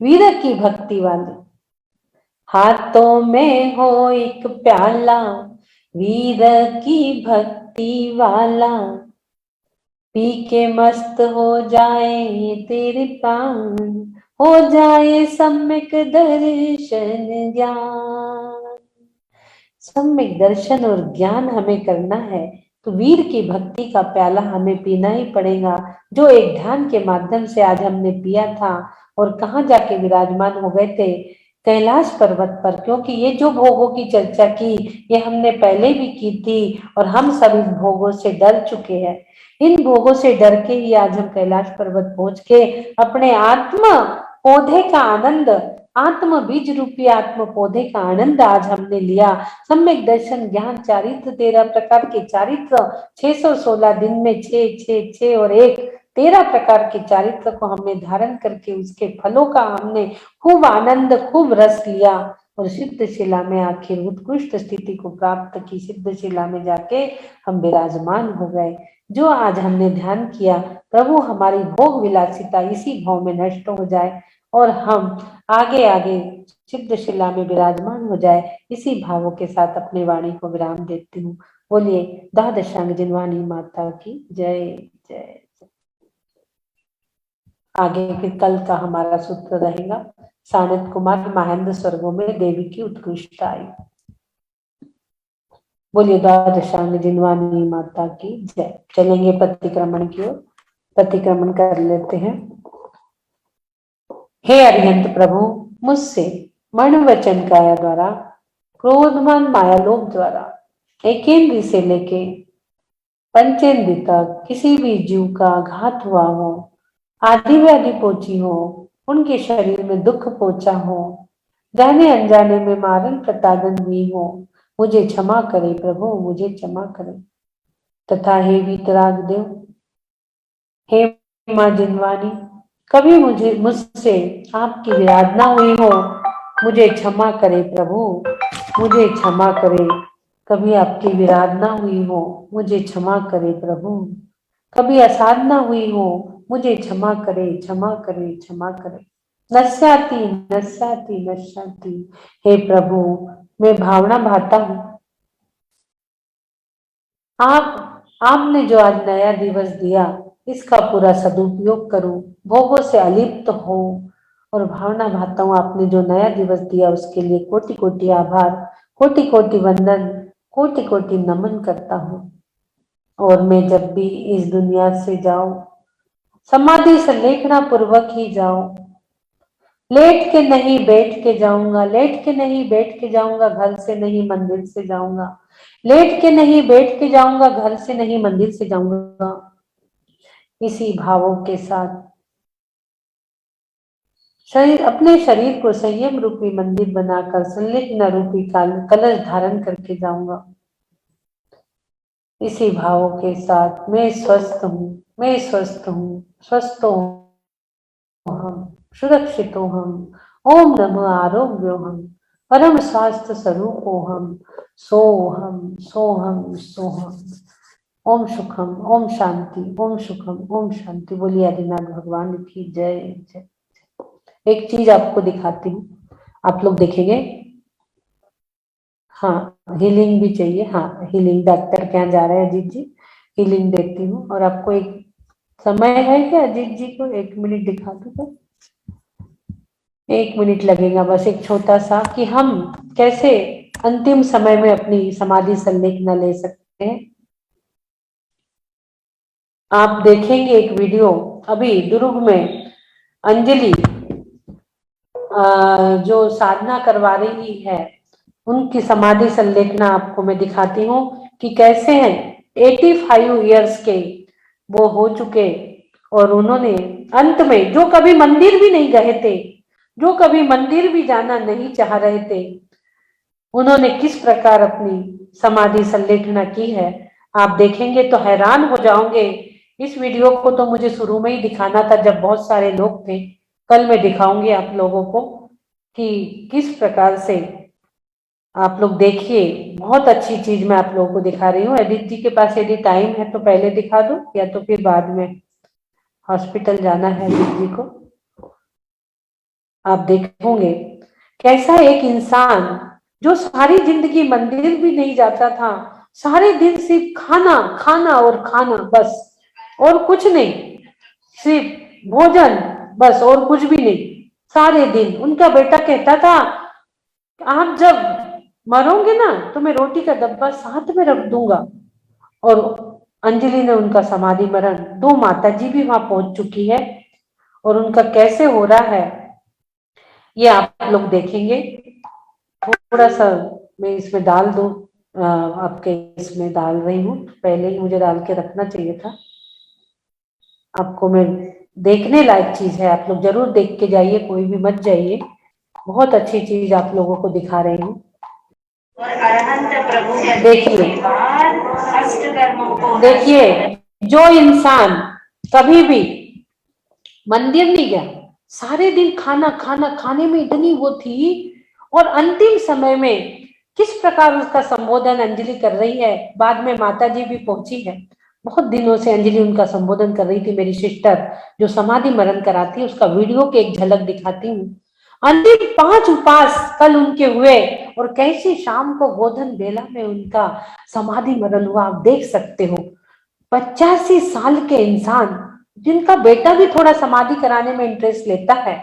वीर की भक्ति वाली। हाथों में हो एक प्याला, वीर की भक्ति वाला, पी के मस्त हो जाए तेरे प्राण, हो जाए सम्यक दर्शन ज्ञान। सम्यक दर्शन और ज्ञान हमें करना है, तो वीर की भक्ति का प्याला हमें पीना ही पड़ेगा, जो एक ध्यान के माध्यम से आज हमने पिया था। और कहाँ जाके विराजमान हो गए थे? कैलाश पर्वत पर। क्योंकि ये जो भोगों की चर्चा की, ये हमने पहले भी की थी, और हम सब इन भोगों से डर चुके हैं। इन भोगों से डर के ही आज हम कैलाश पर्वत पहुंच के अपने आत्म पौधे का आनंद, आत्म बीज रूपी आत्म पौधे का आनंद आज हमने लिया। सम्यक दर्शन ज्ञान चारित्र, 13 प्रकार के चारित्र, 616 दिन में 6 6 6 और 1, 13 प्रकार के चारित्र को हमने धारण करके उसके फलों का हमने खूब आनंद, खूब रस लिया। और सिद्ध शिला में आखिर उत्कृष्ट स्थिति को प्राप्त की। सिद्ध शिला में जाके हम विराजमान हो गए। जो आज हमने ध्यान किया, प्रभु हमारी भोग विलासिता इसी भाव में नष्ट हो जाए, और हम आगे आगे सिद्ध शिला में विराजमान हो जाए। इसी भावों के साथ अपनी वाणी को विराम देती हूँ। बोलिए द्वादशांग जिनवानी माता की जय जय। आगे फिर कल का हमारा सूत्र रहेगा, सानत कुमार महेंद्र स्वर्गों में देवी की उत्कृष्ट आयु। बोलिए द्वादशांग जिनवानी माता की जय। चलेंगे प्रतिक्रमण की ओर, प्रतिक्रमण कर लेते हैं। हे अरिहंत प्रभु, मुझसे मन वचन काया द्वारा, क्रोधमान मायालोभ द्वारा, एकेंद्री से लेके पंचेंद्री तक किसी भी जीव का घात हुआ हो, आदि व्याधि पहुंची हो, उनके शरीर में दुख पहुंचा हो, जाने अनजाने में मारण प्रताड़न हुई हो, मुझे क्षमा करे प्रभु, मुझे क्षमा करे। तथा हे वीतराग देव, हे माँ जिनवानी, कभी मुझसे आपकी विराधना हुई हो, मुझे क्षमा करे प्रभु, मुझे क्षमा करे। कभी आपकी विराधना हुई हो, मुझे क्षमा करे प्रभु, कभी असाधना हुई हो, मुझे क्षमा करे, क्षमा करे, क्षमा करे। नश्याति नश्याति नश्याति, हे प्रभु मैं भावना भाता हूँ। आपने जो आज नया दिवस दिया, इसका पूरा सदुपयोग करूं, भोगों से अलिप्त हो और भावना भाता हूँ। आपने जो नया दिवस दिया उसके लिए कोटि कोटि आभार, कोटि कोटि वंदन, कोटि कोटि नमन करता हूँ। और मैं जब भी इस दुनिया से जाऊं, समाधि संलेखना पूर्वक ही जाऊं। लेट के नहीं बैठ के जाऊंगा, लेट के नहीं बैठ के जाऊंगा, घर से नहीं मंदिर से जाऊंगा। लेट के नहीं बैठ के जाऊंगा, घर से नहीं मंदिर से जाऊंगा। इसी भावों के साथ अपने शरीर को संयम रूपी मंदिर बनाकर संलिग्न रूपी कलश धारण करके जाऊंगा। इसी भावों के साथ मैं स्वस्थ हूँ, मैं स्वस्थ हूँ, स्वस्थ हम, सुरक्षित हम, ओम नमः आरोग्यो हम, परम स्वास्थ्य स्वरूपो हम, सोहम सोहम सोहम। ओम सुखम, ओम शांति, ओम सुखम, ओम शांति। बोलिए आदिनाथ भगवान की जय जय। एक चीज आपको दिखाती हूँ, आप लोग देखेंगे। हाँ, हीलिंग भी चाहिए। हाँ, हीलिंग डॉक्टर के यहाँ जा रहे हैं अजीत जी, हीलिंग देती हूँ। और आपको एक समय है क्या अजीत जी को? 1 मिनट दिखा दो तो। 1 मिनट लगेगा बस, एक छोटा सा, कि हम कैसे अंतिम समय में अपनी समाधि संलेखना ले सकते हैं। आप देखेंगे एक वीडियो अभी दुर्ग में, अंजलि जो साधना करवा रही है, उनकी समाधि संलेखना आपको मैं दिखाती हूँ कि कैसे हैं। 85 इयर्स के वो हो चुके, और उन्होंने अंत में, जो कभी मंदिर भी नहीं गए थे, जो कभी मंदिर भी जाना नहीं चाह रहे थे, उन्होंने किस प्रकार अपनी समाधि संलेखना की है। आप देखेंगे तो हैरान हो जाओगे। इस वीडियो को तो मुझे शुरू में ही दिखाना था जब बहुत सारे लोग थे। कल मैं दिखाऊंगी आप लोगों को कि किस प्रकार से, आप लोग देखिए। बहुत अच्छी चीज मैं आप लोगों को दिखा रही हूँ। एडिट जी के पास यदि टाइम है तो पहले दिखा दो, या तो फिर बाद में, हॉस्पिटल जाना है एडिट जी को। आप देखोगे कैसा एक इंसान जो सारी जिंदगी मंदिर भी नहीं जाता था, सारे दिन सिर्फ खाना खाना और खाना बस, और कुछ नहीं, सिर्फ भोजन बस और कुछ भी नहीं सारे दिन। उनका बेटा कहता था आप जब मरोगे ना तो मैं रोटी का डब्बा साथ में रख दूंगा। और अंजलि ने उनका समाधि मरण, 2 माता जी भी वहां पहुंच चुकी है, और उनका कैसे हो रहा है ये आप लोग देखेंगे। थोड़ा सा मैं इसमें डाल दूं, आपके इसमें डाल रही हूँ, पहले ही मुझे डाल के रखना चाहिए था। आपको मैं, देखने लायक चीज है, आप लोग जरूर देख के जाइए, कोई भी मत जाइए। बहुत अच्छी चीज आप लोगों को दिखा रही हूँ। देखिए, देखिए जो इंसान कभी भी मंदिर नहीं गया, सारे दिन खाना खाना, खाने में इतनी वो थी, और अंतिम समय में किस प्रकार उसका संबोधन अंजलि कर रही है। बाद में माता जी भी पहुंची है, बहुत दिनों से अंजलि उनका संबोधन कर रही थी। मेरी सिस्टर जो समाधि मरण कराती है, उसका वीडियो की एक झलक दिखाती हूँ। अंतिम 5 उपवास कल उनके हुए, और कैसी शाम को गोधन बेला में उनका समाधि मरण हुआ, आप देख सकते हो। 85 साल के इंसान, जिनका बेटा भी थोड़ा समाधि कराने में इंटरेस्ट लेता है,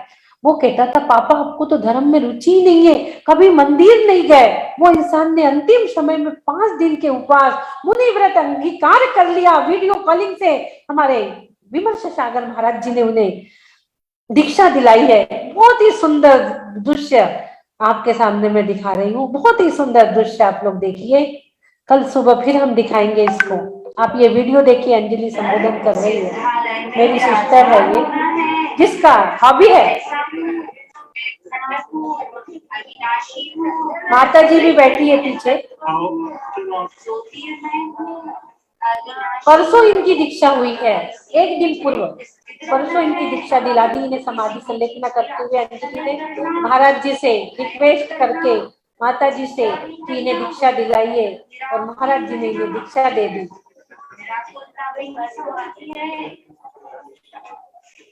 वो कहता था पापा आपको तो धर्म में रुचि ही नहीं है, कभी मंदिर नहीं गए। वो इंसान ने अंतिम समय में 5 दिन के उपवास, मुनि व्रत अंगीकार कर लिया। वीडियो कॉलिंग से हमारे विमर्श सागर महाराज जी ने उन्हें दीक्षा दिलाई है। बहुत ही सुंदर दृश्य आपके सामने मैं दिखा रही हूँ, बहुत ही सुंदर दृश्य आप लोग देखिए। कल सुबह फिर हम दिखाएंगे इसको। आप ये वीडियो देखिए, अंजलि संबोधन कर रही है, मेरी सिस्टर है ये, जिसका हॉबी है। माता जी भी बैठी है पीछे। परसों इनकी दीक्षा हुई है, एक दिन पूर्व परसों इनकी दीक्षा दिला दी। इन्हें समाधि संलेखना करते हुए अंजलि ने महाराज जी से रिक्वेस्ट करके माता जी से कि इन्हें दीक्षा दिलाइए, और महाराज जी ने इन्हें दीक्षा दे दी।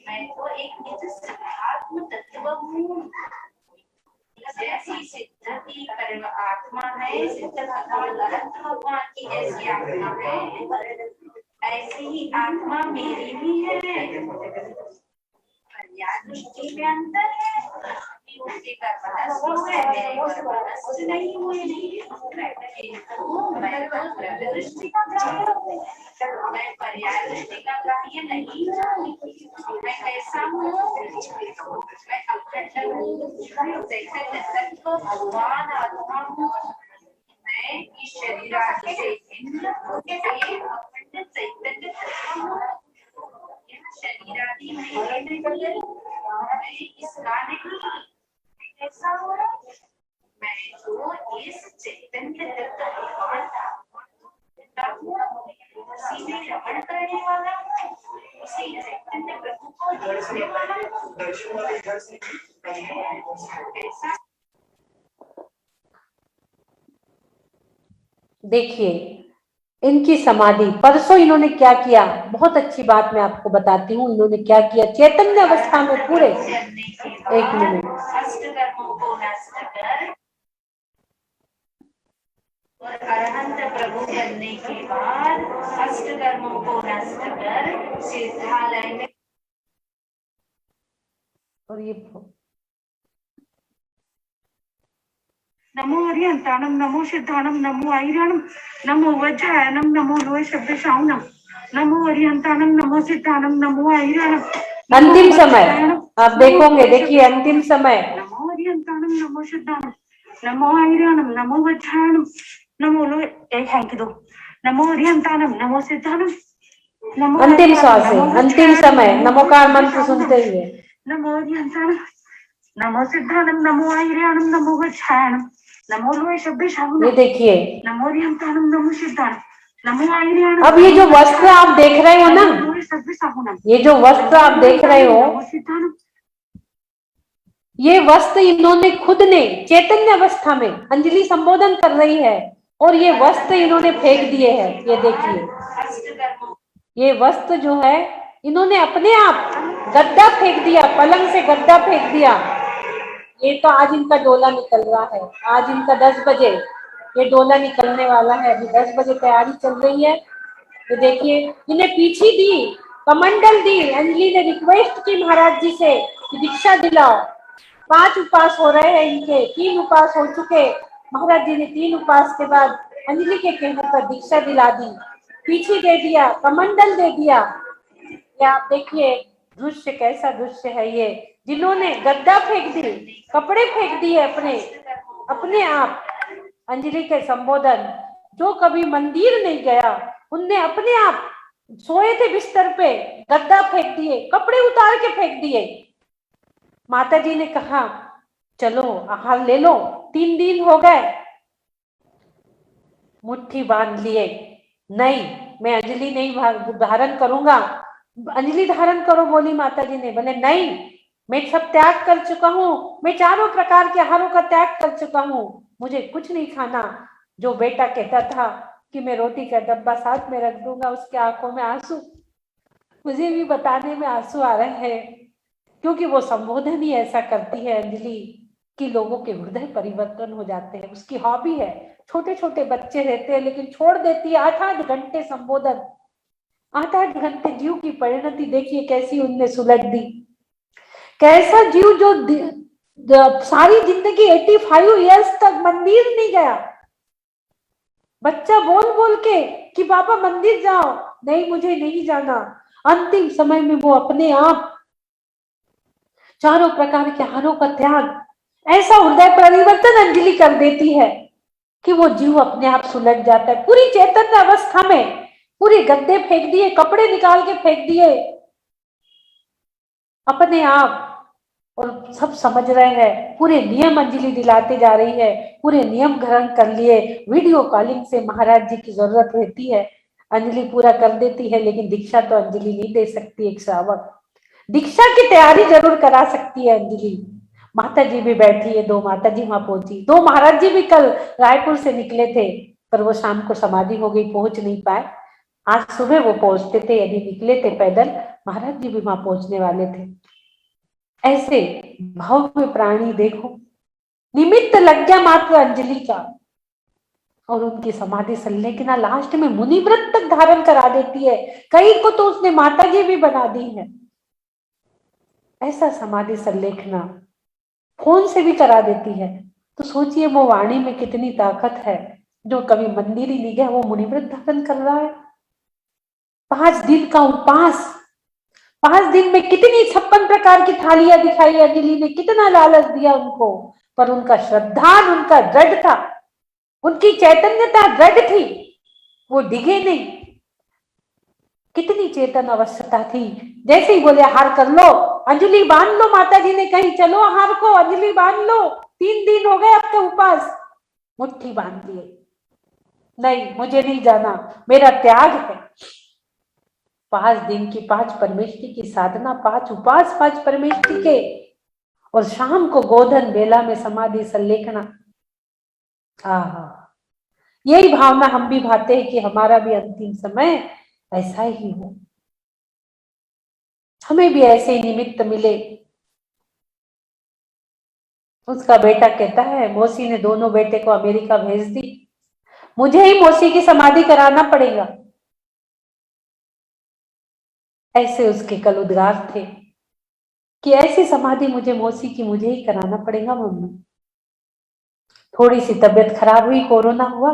मैं तो एक निज सिद्धात्म तत्व हूँ। जैसी सिद्ध की परम आत्मा है, सिद्ध भगवान की जैसी आत्मा है, ऐसी ही आत्मा मेरी भी है। दृष्टि में अंतर है, उसके कर्मस्थ है, मेरे कर्मस्थ नहीं हुए। मैं तो दृष्टि का ग्राह्य हूँ, मैं पर्याय दृष्टि का ग्राह्य नहीं हूँ। मैं कैसा हूँ? मैं अखंड हूँ, चैतन्य तत्व भगवान आत्मा हूँ। मैं इस शरीर आदि से भिन्न अखंड चैतन्य तत्व हूँ। यह शरीर आदि मेरे नहीं, मैं इसका नहीं। कैसा हूँ? मैं तो इस चैतन्य तत्व भगवान उसी में रमण करने वाला हूँ, उसी चैतन्य प्रभु को देखने वाला हूँ। देखिए इनकी समाधि, परसों इन्होंने क्या किया, बहुत अच्छी बात मैं आपको बताती हूँ। इन्होंने क्या किया चैतन्य अवस्था में पूरे एक मिनट, और अरहंत प्रभु बनने के बाद अष्ट कर्मों को नष्ट कर सिद्धालय में, और ये नमो हरिहंताणम, नमो सिद्धाणम, नमो आईराणम, नमो वज्रायणम, नमो लोह शब्दशाउनम, नमो हरिहंताणम, नमो सिद्धाणम, नमो आईराणम। अंतिम समय आप देखोगे, देखिए अंतिम समय, नमो हरिहंताणम, नमो सिद्धाणम, नमो आईराणम, नमो वज्रायणम, नमो लोह, एक हैंकी दो, नमो हरिहंताणम, नमो सिद्धाणम, नमो अंतिम श्वास है, अंतिम समय नमोकार मंत्र सुनते हुए, नमो हरिहंताणम, नमो सिद्धाणम, नमो आईराणम, नमो वज्रायणम, नमो लोह शब्दशाउनम। ये देखिए नमो हरिहंताणम, नमो सिद्धाणम, नमो आईराणम। अब ये जो वस्त्र आप देख रहे हो ना, ये जो वस्त्र आप देख रहे हो, ये वस्त्र इन्होंने खुद ने चैतन्य अवस्था में, अंजलि संबोधन कर रही है, और ये वस्त्र इन्होंने फेंक दिए हैं। ये देखिए ये वस्त्र जो है इन्होंने अपने आप गद्दा फेंक दिया, पलंग से गद्दा फेंक दिया। ये तो आज इनका डोला निकल रहा है, आज इनका 10 बजे ये डोला निकलने वाला है। अभी 10 बजे तैयारी चल रही है। तो देखिए इन्हें पीछी दी, कमंडल दी। अंजलि ने रिक्वेस्ट की महाराज जी से कि दीक्षा दिलाओ। 5 उपवास हो रहे हैं इनके, 3 उपवास हो चुके। महाराज जी ने 3 उपवास के बाद अंजलि के कहने पर दीक्षा दिला दी, पीछी दे दिया, कमंडल दे दिया। ये आप देखिए दृश्य, कैसा दृश्य है ये, जिन्होंने गद्दा फेंक दी, कपड़े फेंक दिए अपने आप। अंजलि के संबोधन, जो कभी मंदिर नहीं गया उनने अपने आप सोए थे बिस्तर पे, गद्दा फेंक दिए, कपड़े उतार के फेंक दिए। माता जी ने कहा चलो आहार ले लो, 3 दिन हो गए, मुट्ठी बांध लिए, नहीं मैं अंजलि नहीं धारण करूंगा। अंजलि धारण करो बोली माता जी ने, बोले नहीं मैं सब त्याग कर चुका हूँ, मैं चारों प्रकार के आहारों का त्याग कर चुका हूँ, मुझे कुछ नहीं खाना। जो बेटा कहता था कि मैं रोटी का डब्बा साथ में रख दूंगा, उसके आंखों में आंसू, मुझे भी बताने में आंसू आ रहे हैं, क्योंकि वो संबोधन ही ऐसा करती है अंजलि कि लोगों के हृदय परिवर्तन हो जाते हैं। उसकी हॉबी है, छोटे छोटे बच्चे रहते हैं लेकिन छोड़ देती है 8-8 घंटे संबोधन, 8-8 घंटे। जीव की परिणति देखिए कैसी उनने सुलट दी। कैसा जीव जो सारी जिंदगी 85 ईयर्स तक मंदिर नहीं गया, बच्चा बोल बोल के कि पापा मंदिर जाओ, नहीं मुझे नहीं जाना। अंतिम समय में वो अपने आप चारों प्रकार के आहारों का त्याग, ऐसा हृदय परिवर्तन अंजलि कर देती है कि वो जीव अपने आप सुलट जाता है पूरी चैतन्य अवस्था में। पूरे गद्दे फेंक दिए, कपड़े निकाल के फेंक दिए अपने आप, और सब समझ रहे हैं। पूरे नियम अंजलि दिलाते जा रही है, पूरे नियम ग्रहण कर लिए। वीडियो कॉलिंग से महाराज जी की जरूरत रहती है। अंजलि पूरा कर देती है, लेकिन दीक्षा तो अंजलि नहीं दे सकती। एक श्रावक दीक्षा की तैयारी जरूर करा सकती है अंजलि। माता जी भी बैठी है, दो माता जी वहां पहुंची, दो महाराज जी भी कल रायपुर से निकले थे, पर वो शाम को समाधि हो गई, पहुंच नहीं पाए। आज सुबह वो पहुंचते थे, यदि निकले थे पैदल, महाराज जी भी वहां पहुंचने वाले थे। ऐसे भव्य प्राणी देखो, निमित्त लग गया मात्र अंजलि का, और उनकी समाधि संलेखना लास्ट में मुनिव्रत तक धारण करा देती है। कई को तो उसने माता जी भी बना दी है। ऐसा समाधि संलेखना फोन से भी करा देती है। तो सोचिए वो वाणी में कितनी ताकत है। जो कभी मंदिर ही नहीं गया वो मुनिव्रत धारण कर रहा है। 5 दिन का उपवास, 5 दिन में कितनी 56 प्रकार की थालियां दिखाई अंजलि ने, कितना लालच दिया उनको, पर उनका श्रद्धा, उनका दृढ़ था, उनकी चैतन्यता दृढ़ थी, वो डिगे नहीं। कितनी चेतन अवस्था थी। जैसे ही बोले हार कर लो, अंजलि बांध लो, माता जी ने कही चलो हार को, अंजलि बांध लो, 3 दिन हो गए आपके उपास, मुट्ठी बांध लिए, नहीं मुझे नहीं जाना, मेरा त्याग है। 5 दिन की 5 परमेष्टि की साधना, 5 उपास 5 परमेष्टि के, और शाम को गोधन बेला में समाधि संलेखना। आहा, यही भावना हम भी भाते हैं कि हमारा भी अंतिम समय ऐसा ही हो, हमें भी ऐसे निमित्त मिले। उसका बेटा कहता है मौसी ने दोनों बेटे को अमेरिका भेज दी, मुझे ही मौसी की समाधि कराना पड़ेगा। ऐसे उसके कल उद्गार थे कि ऐसी समाधि मुझे मौसी की मुझे ही कराना पड़ेगा मम्मी। थोड़ी सी तबीयत खराब हुई, कोरोना हुआ,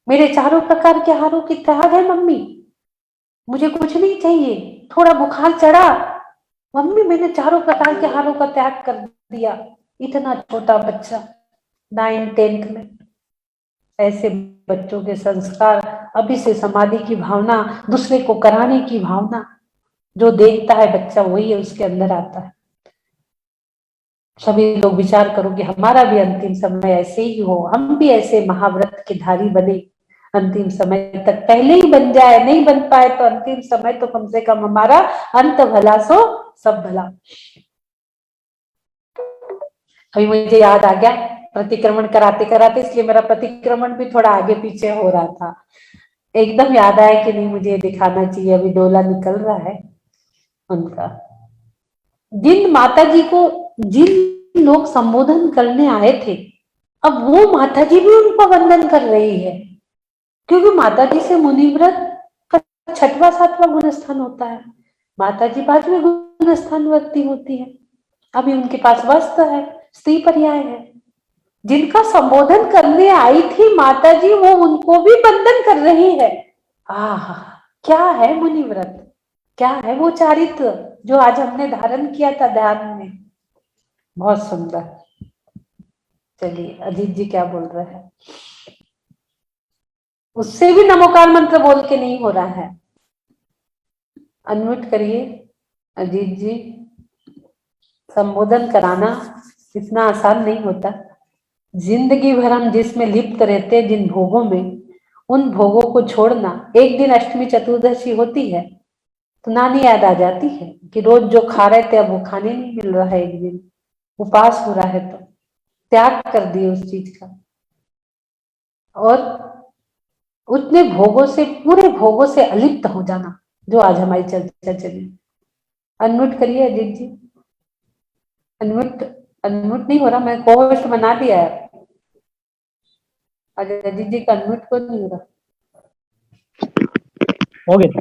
मेरे चारों प्रकार के आहारों की त्याग है मम्मी, मुझे कुछ नहीं चाहिए। थोड़ा बुखार चढ़ा, मम्मी मैंने चारों प्रकार के आहारों का त्याग कर दिया। इतना छोटा बच्चा 9th-10th में। ऐसे बच्चों के संस्कार, अभी से समाधि की भावना, दूसरे को कराने की भावना, जो देखता है बच्चा वही है उसके अंदर आता है। सभी लोग विचार करो कि हमारा भी अंतिम समय ऐसे ही हो, हम भी ऐसे महाव्रत के धारी बने, अंतिम समय तक, पहले ही बन जाए, नहीं बन पाए तो अंतिम समय तो कम से कम हमारा अंत भला सो सब भला। अभी मुझे याद आ गया प्रतिक्रमण कराते कराते, इसलिए मेरा प्रतिक्रमण भी थोड़ा आगे पीछे हो रहा था। एकदम याद आया कि नहीं मुझे दिखाना चाहिए, अभी डोला निकल रहा है उनका। जिन माता जी को जिन लोग संबोधन करने आए थे, अब वो माता जी भी उनको वंदन कर रही है, क्योंकि माता जी से मुनिव्रत का 6वां 7वां गुण स्थान होता है, माता जी 5वें गुण स्थान वर्ती होती है। अभी उनके पास वस्त्र है, स्त्री पर्याय है। जिनका संबोधन करने आई थी माता जी, वो उनको भी वंदन कर रही है। आह, क्या है मुनिव्रत, क्या है वो चारित्र जो आज हमने धारण किया था ध्यान में। बहुत सुंदर। चलिए अजीत जी क्या बोल रहे हैं, उससे भी नमोकार मंत्र बोल के नहीं हो रहा है, अनम्यूट करिए अजीत जी। संबोधन कराना इतना आसान नहीं होता। जिंदगी भर हम जिसमें लिप्त रहते हैं, जिन भोगों में, उन भोगों को छोड़ना। एक दिन अष्टमी चतुर्दशी होती है तो नानी याद आ जाती है कि रोज जो खा रहे थे अब वो खाने नहीं मिल रहा है, एक दिन उपवास हो रहा है तो त्याग कर दिए उस चीज का। और उतने भोगों से, पूरे भोगों से अलिप्त हो जाना, जो आज हमारी चर्चा चली। अनम्यूट करिए अजीत जी। अनम्यूट अनम्यूट नहीं हो रहा, मैं कोहोस्ट बना दिया है। अजीत जी का अनम्यूट को नहीं हो रहा। हो गया।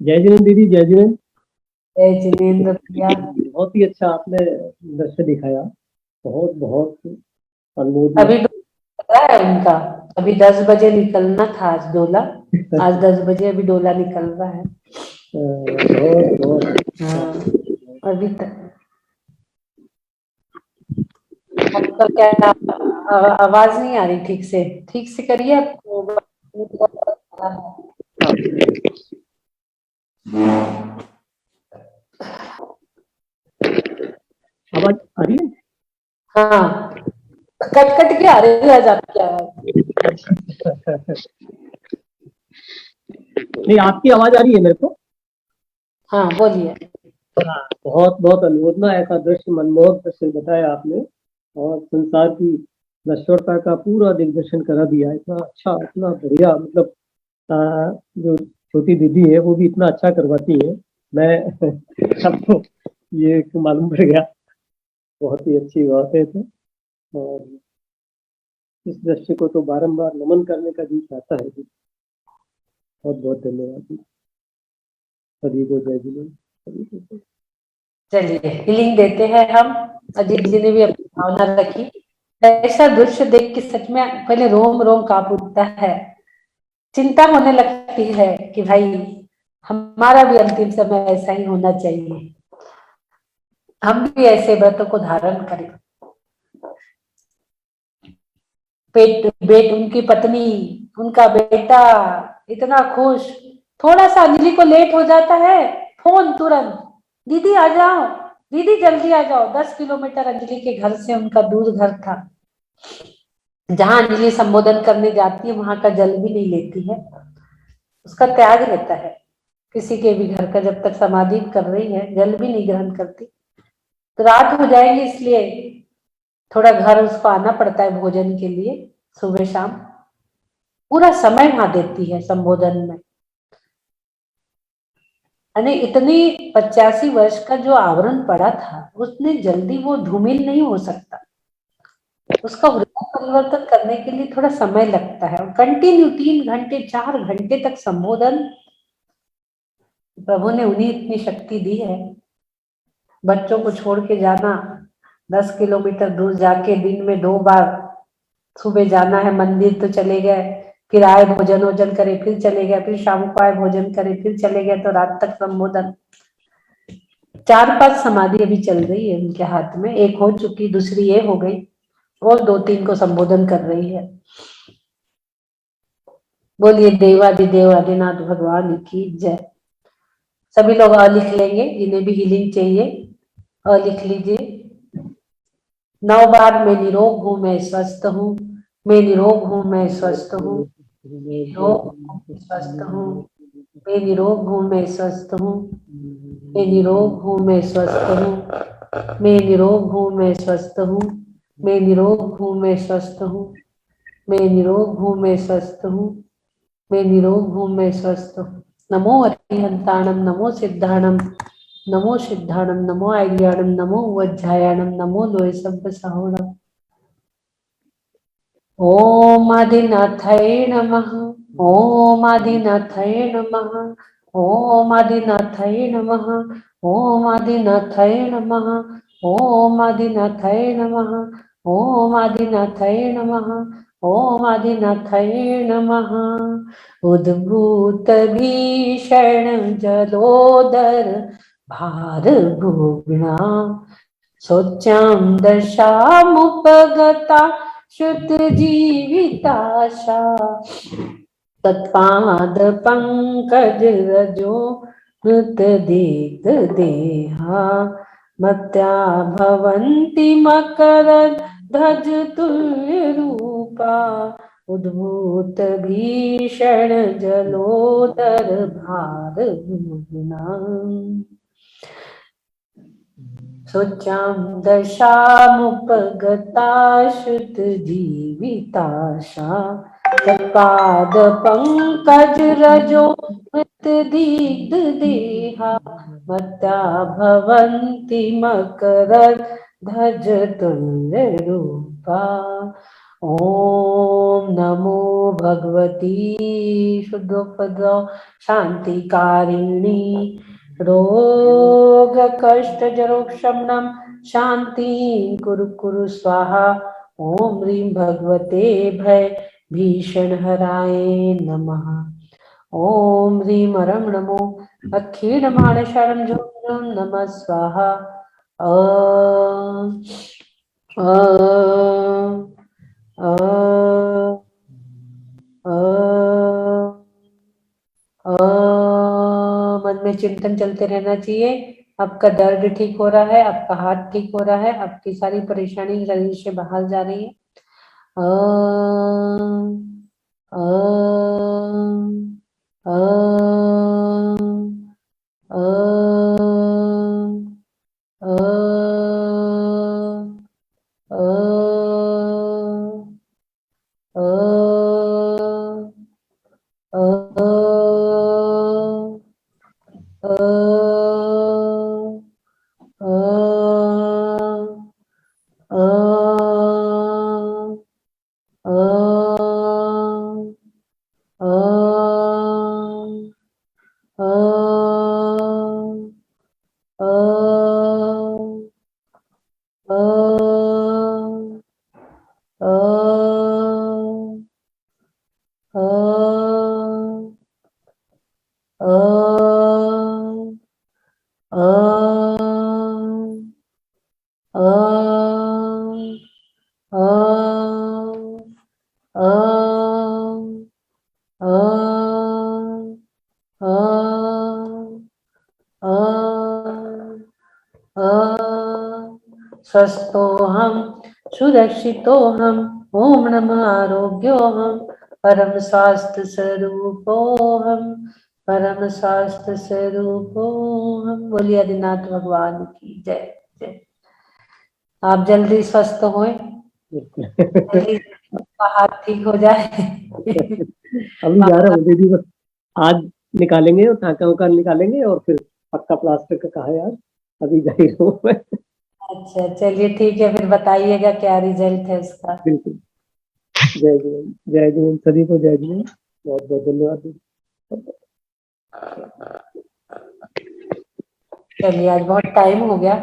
जय जिनेन्द्र दीदी, जय जिनेन्द्र। जय जिनेन्द्र भैया। बहुत ही अच्छा आपने दृश्य दिखाया, बहुत बहुत अनमोल। अभी है उनका, अभी 10 बजे निकलना था आज डोला, आज 10 बजे अभी डोला निकल रहा है। बहुत बहुत हाँ, अभी तक आपका क्या आवाज नहीं आ रही ठीक से करिए आपको। आवाज आ रही है? हाँ, कट कट के आ रही है आज आपकी आवाज। नहीं, आपकी आवाज आ रही है मेरे को। हाँ बोलिए। हाँ, बहुत बहुत अनुमोदना, ऐसा दृश्य, मनमोहक दृश्य बताया आपने। और संसार की नश्वरता का पूरा दिग्दर्शन करा दिया, इतना अच्छा, इतना बढ़िया, मतलब जो छोटी दीदी है वो भी इतना अच्छा करवाती है। मैं सबको ये मालूम पड़ गया, बहुत ही अच्छी बात है। तो और इस दृश्य को तो बारंबार नमन करने का जी चाहता है जी। बहुत बहुत धन्यवाद जी। सभी को जय जिले, सभी को जय। चलिए हीलिंग देते हैं हम। अजीत जी ने भी अपनी भावना रखी। ऐसा दृश्य देख के सच में पहले रोम रोम कांप उठता है। चिंता होने लगती है कि भाई हमारा भी अंतिम समय ऐसा ही होना चाहिए, हम भी ऐसे व्रतों को धारण करें। उनकी पत्नी, उनका बेटा इतना खुश। थोड़ा सा अंजलि को लेट हो जाता है, फोन तुरंत, दीदी आ जाओ, दीदी जल्दी आ जाओ। 10 किलोमीटर अंजलि के घर से उनका दूर घर था। जहां अंजलि संबोधन करने जाती है वहां का जल भी नहीं लेती है, उसका त्याग रहता है। किसी के भी घर का जब तक समाधि कर रही है जल भी नहीं ग्रहण करती। तो रात हो जाएगी इसलिए थोड़ा घर उसको आना पड़ता है भोजन के लिए, सुबह शाम पूरा समय वहां देती है संबोधन में। यानी इतनी 85 वर्ष का जो आवरण पड़ा था उसने जल्दी वो धूमिल नहीं हो सकता। उसका हृदय परिवर्तन करने के लिए थोड़ा समय लगता है। और कंटिन्यू 3 घंटे 4 घंटे तक संबोधन, प्रभु ने उन्हें इतनी शक्ति दी है। बच्चों को छोड़ के जाना, 10 किलोमीटर दूर जाके दिन में 2 बार, सुबह जाना है मंदिर तो चले गए, फिर आए भोजन वोजन करे फिर चले गए, फिर शाम को आए भोजन करे फिर चले गए, तो रात तक संबोधन। 4-5 समाधि अभी चल रही है उनके हाथ में, एक हो चुकी, दूसरी ये हो गई, और 2-3 को संबोधन कर रही है। बोलिए देवाधिदेव आदिनाथ भगवान की जय। सभी लोग अ लिख लेंगे, जिन्हें भी हीलिंग चाहिए अ लिख लीजिए। 9 बार मैं निरोग हूं, मैं स्वस्थ हूं, मैं निरोग हूं, मैं स्वस्थ हूं, निरोग हूं, मैं स्वस्थ हूं, मैं निरोग हूं, मैं स्वस्थ हूं, मैं निरोग हूं, मैं स्वस्थ हूं, मैं निरोग हूं, मैं स्वस्थ हूं, मैं निरोग हूं, मैं स्वस्थ हूं, मैं निरोग हूं, मैं स्वस्थ हूं, मैं निरोग हूं, मैं स्वस्थ हूं। नमो अरिहंताणम, नमो सिद्धाणम, नमो सिद्धाणम, नमो आर्याणम, नमो वज्रायणम, नमो लोय सब सहोणम। ओम आदिनाथाय नमः, ओम आदिनाथाय नमः, ओम आदिनाथाय नमः, ओम आदिनाथाय नमः, ओम आदिनाथाय नमः, ओम आदिनाथाय नमः, ओम आदिनाथाय नमः। उद्भूत भीषण जलोदर भार भुग्ना, शोच्यां दशामुपगता श्रुत जीविताशा, तत्पाद पंकज रजो मृत दीग देहा, मत्या भवन्ति मकर ध्वज तुल्य रूपा, उद्भूत भीषण जलोदर भार भुग्ना, शोच्यां दशामुपगता श्रुत जीविताशा, तत्पाद पंकज रजो मृत दीग देहा, मत्या भवन्ति मकर ध्वज तुल्य रूपा। ओम नमो भगवती शुद्धोपद शांतिकारिणी, रोग कष्ट जरोक्षमणम शांति कुरु कुरु स्वाहा। ओम ह्रीं भगवते भय भीषण हराय नमः। ओम ह्रीं परम नमो अखिलमाण शरण जोगिनं नमः स्वाहा। अ अ मन में चिंतन चलते रहना चाहिए। आपका दर्द ठीक हो रहा है, आपका हाथ ठीक हो रहा है, आपकी सारी परेशानी शरीर से बाहर जा रही है। अ, अ, अ अ अ अ अ अ स्वस्थोऽहं सुरक्षितोऽहं ॐ नमः आरोग्योऽहं परम स्वास्थ्य स्वरूपोऽहं परम स्वास्थ्य स्वरूपोऽहं। बोलिए आदिनाथ भगवान की जय जय। आप जल्दी स्वस्थ होए, जल्दी आपका हाथ ठीक हो जाए। अभी 11 बजे भी बस आज निकालेंगे और टाँका उका निकालेंगे और फिर पक्का प्लास्टर का कहा यार, अभी जा ही रहा हूँ मैं। अच्छा चलिए ठीक है, फिर बताइएगा क्या रिजल्ट है उसका। बिल्कुल। जय जय जय जय सभी को जय जय, बहुत बहुत धन्यवाद। चलिए आज बहुत टाइम हो गया।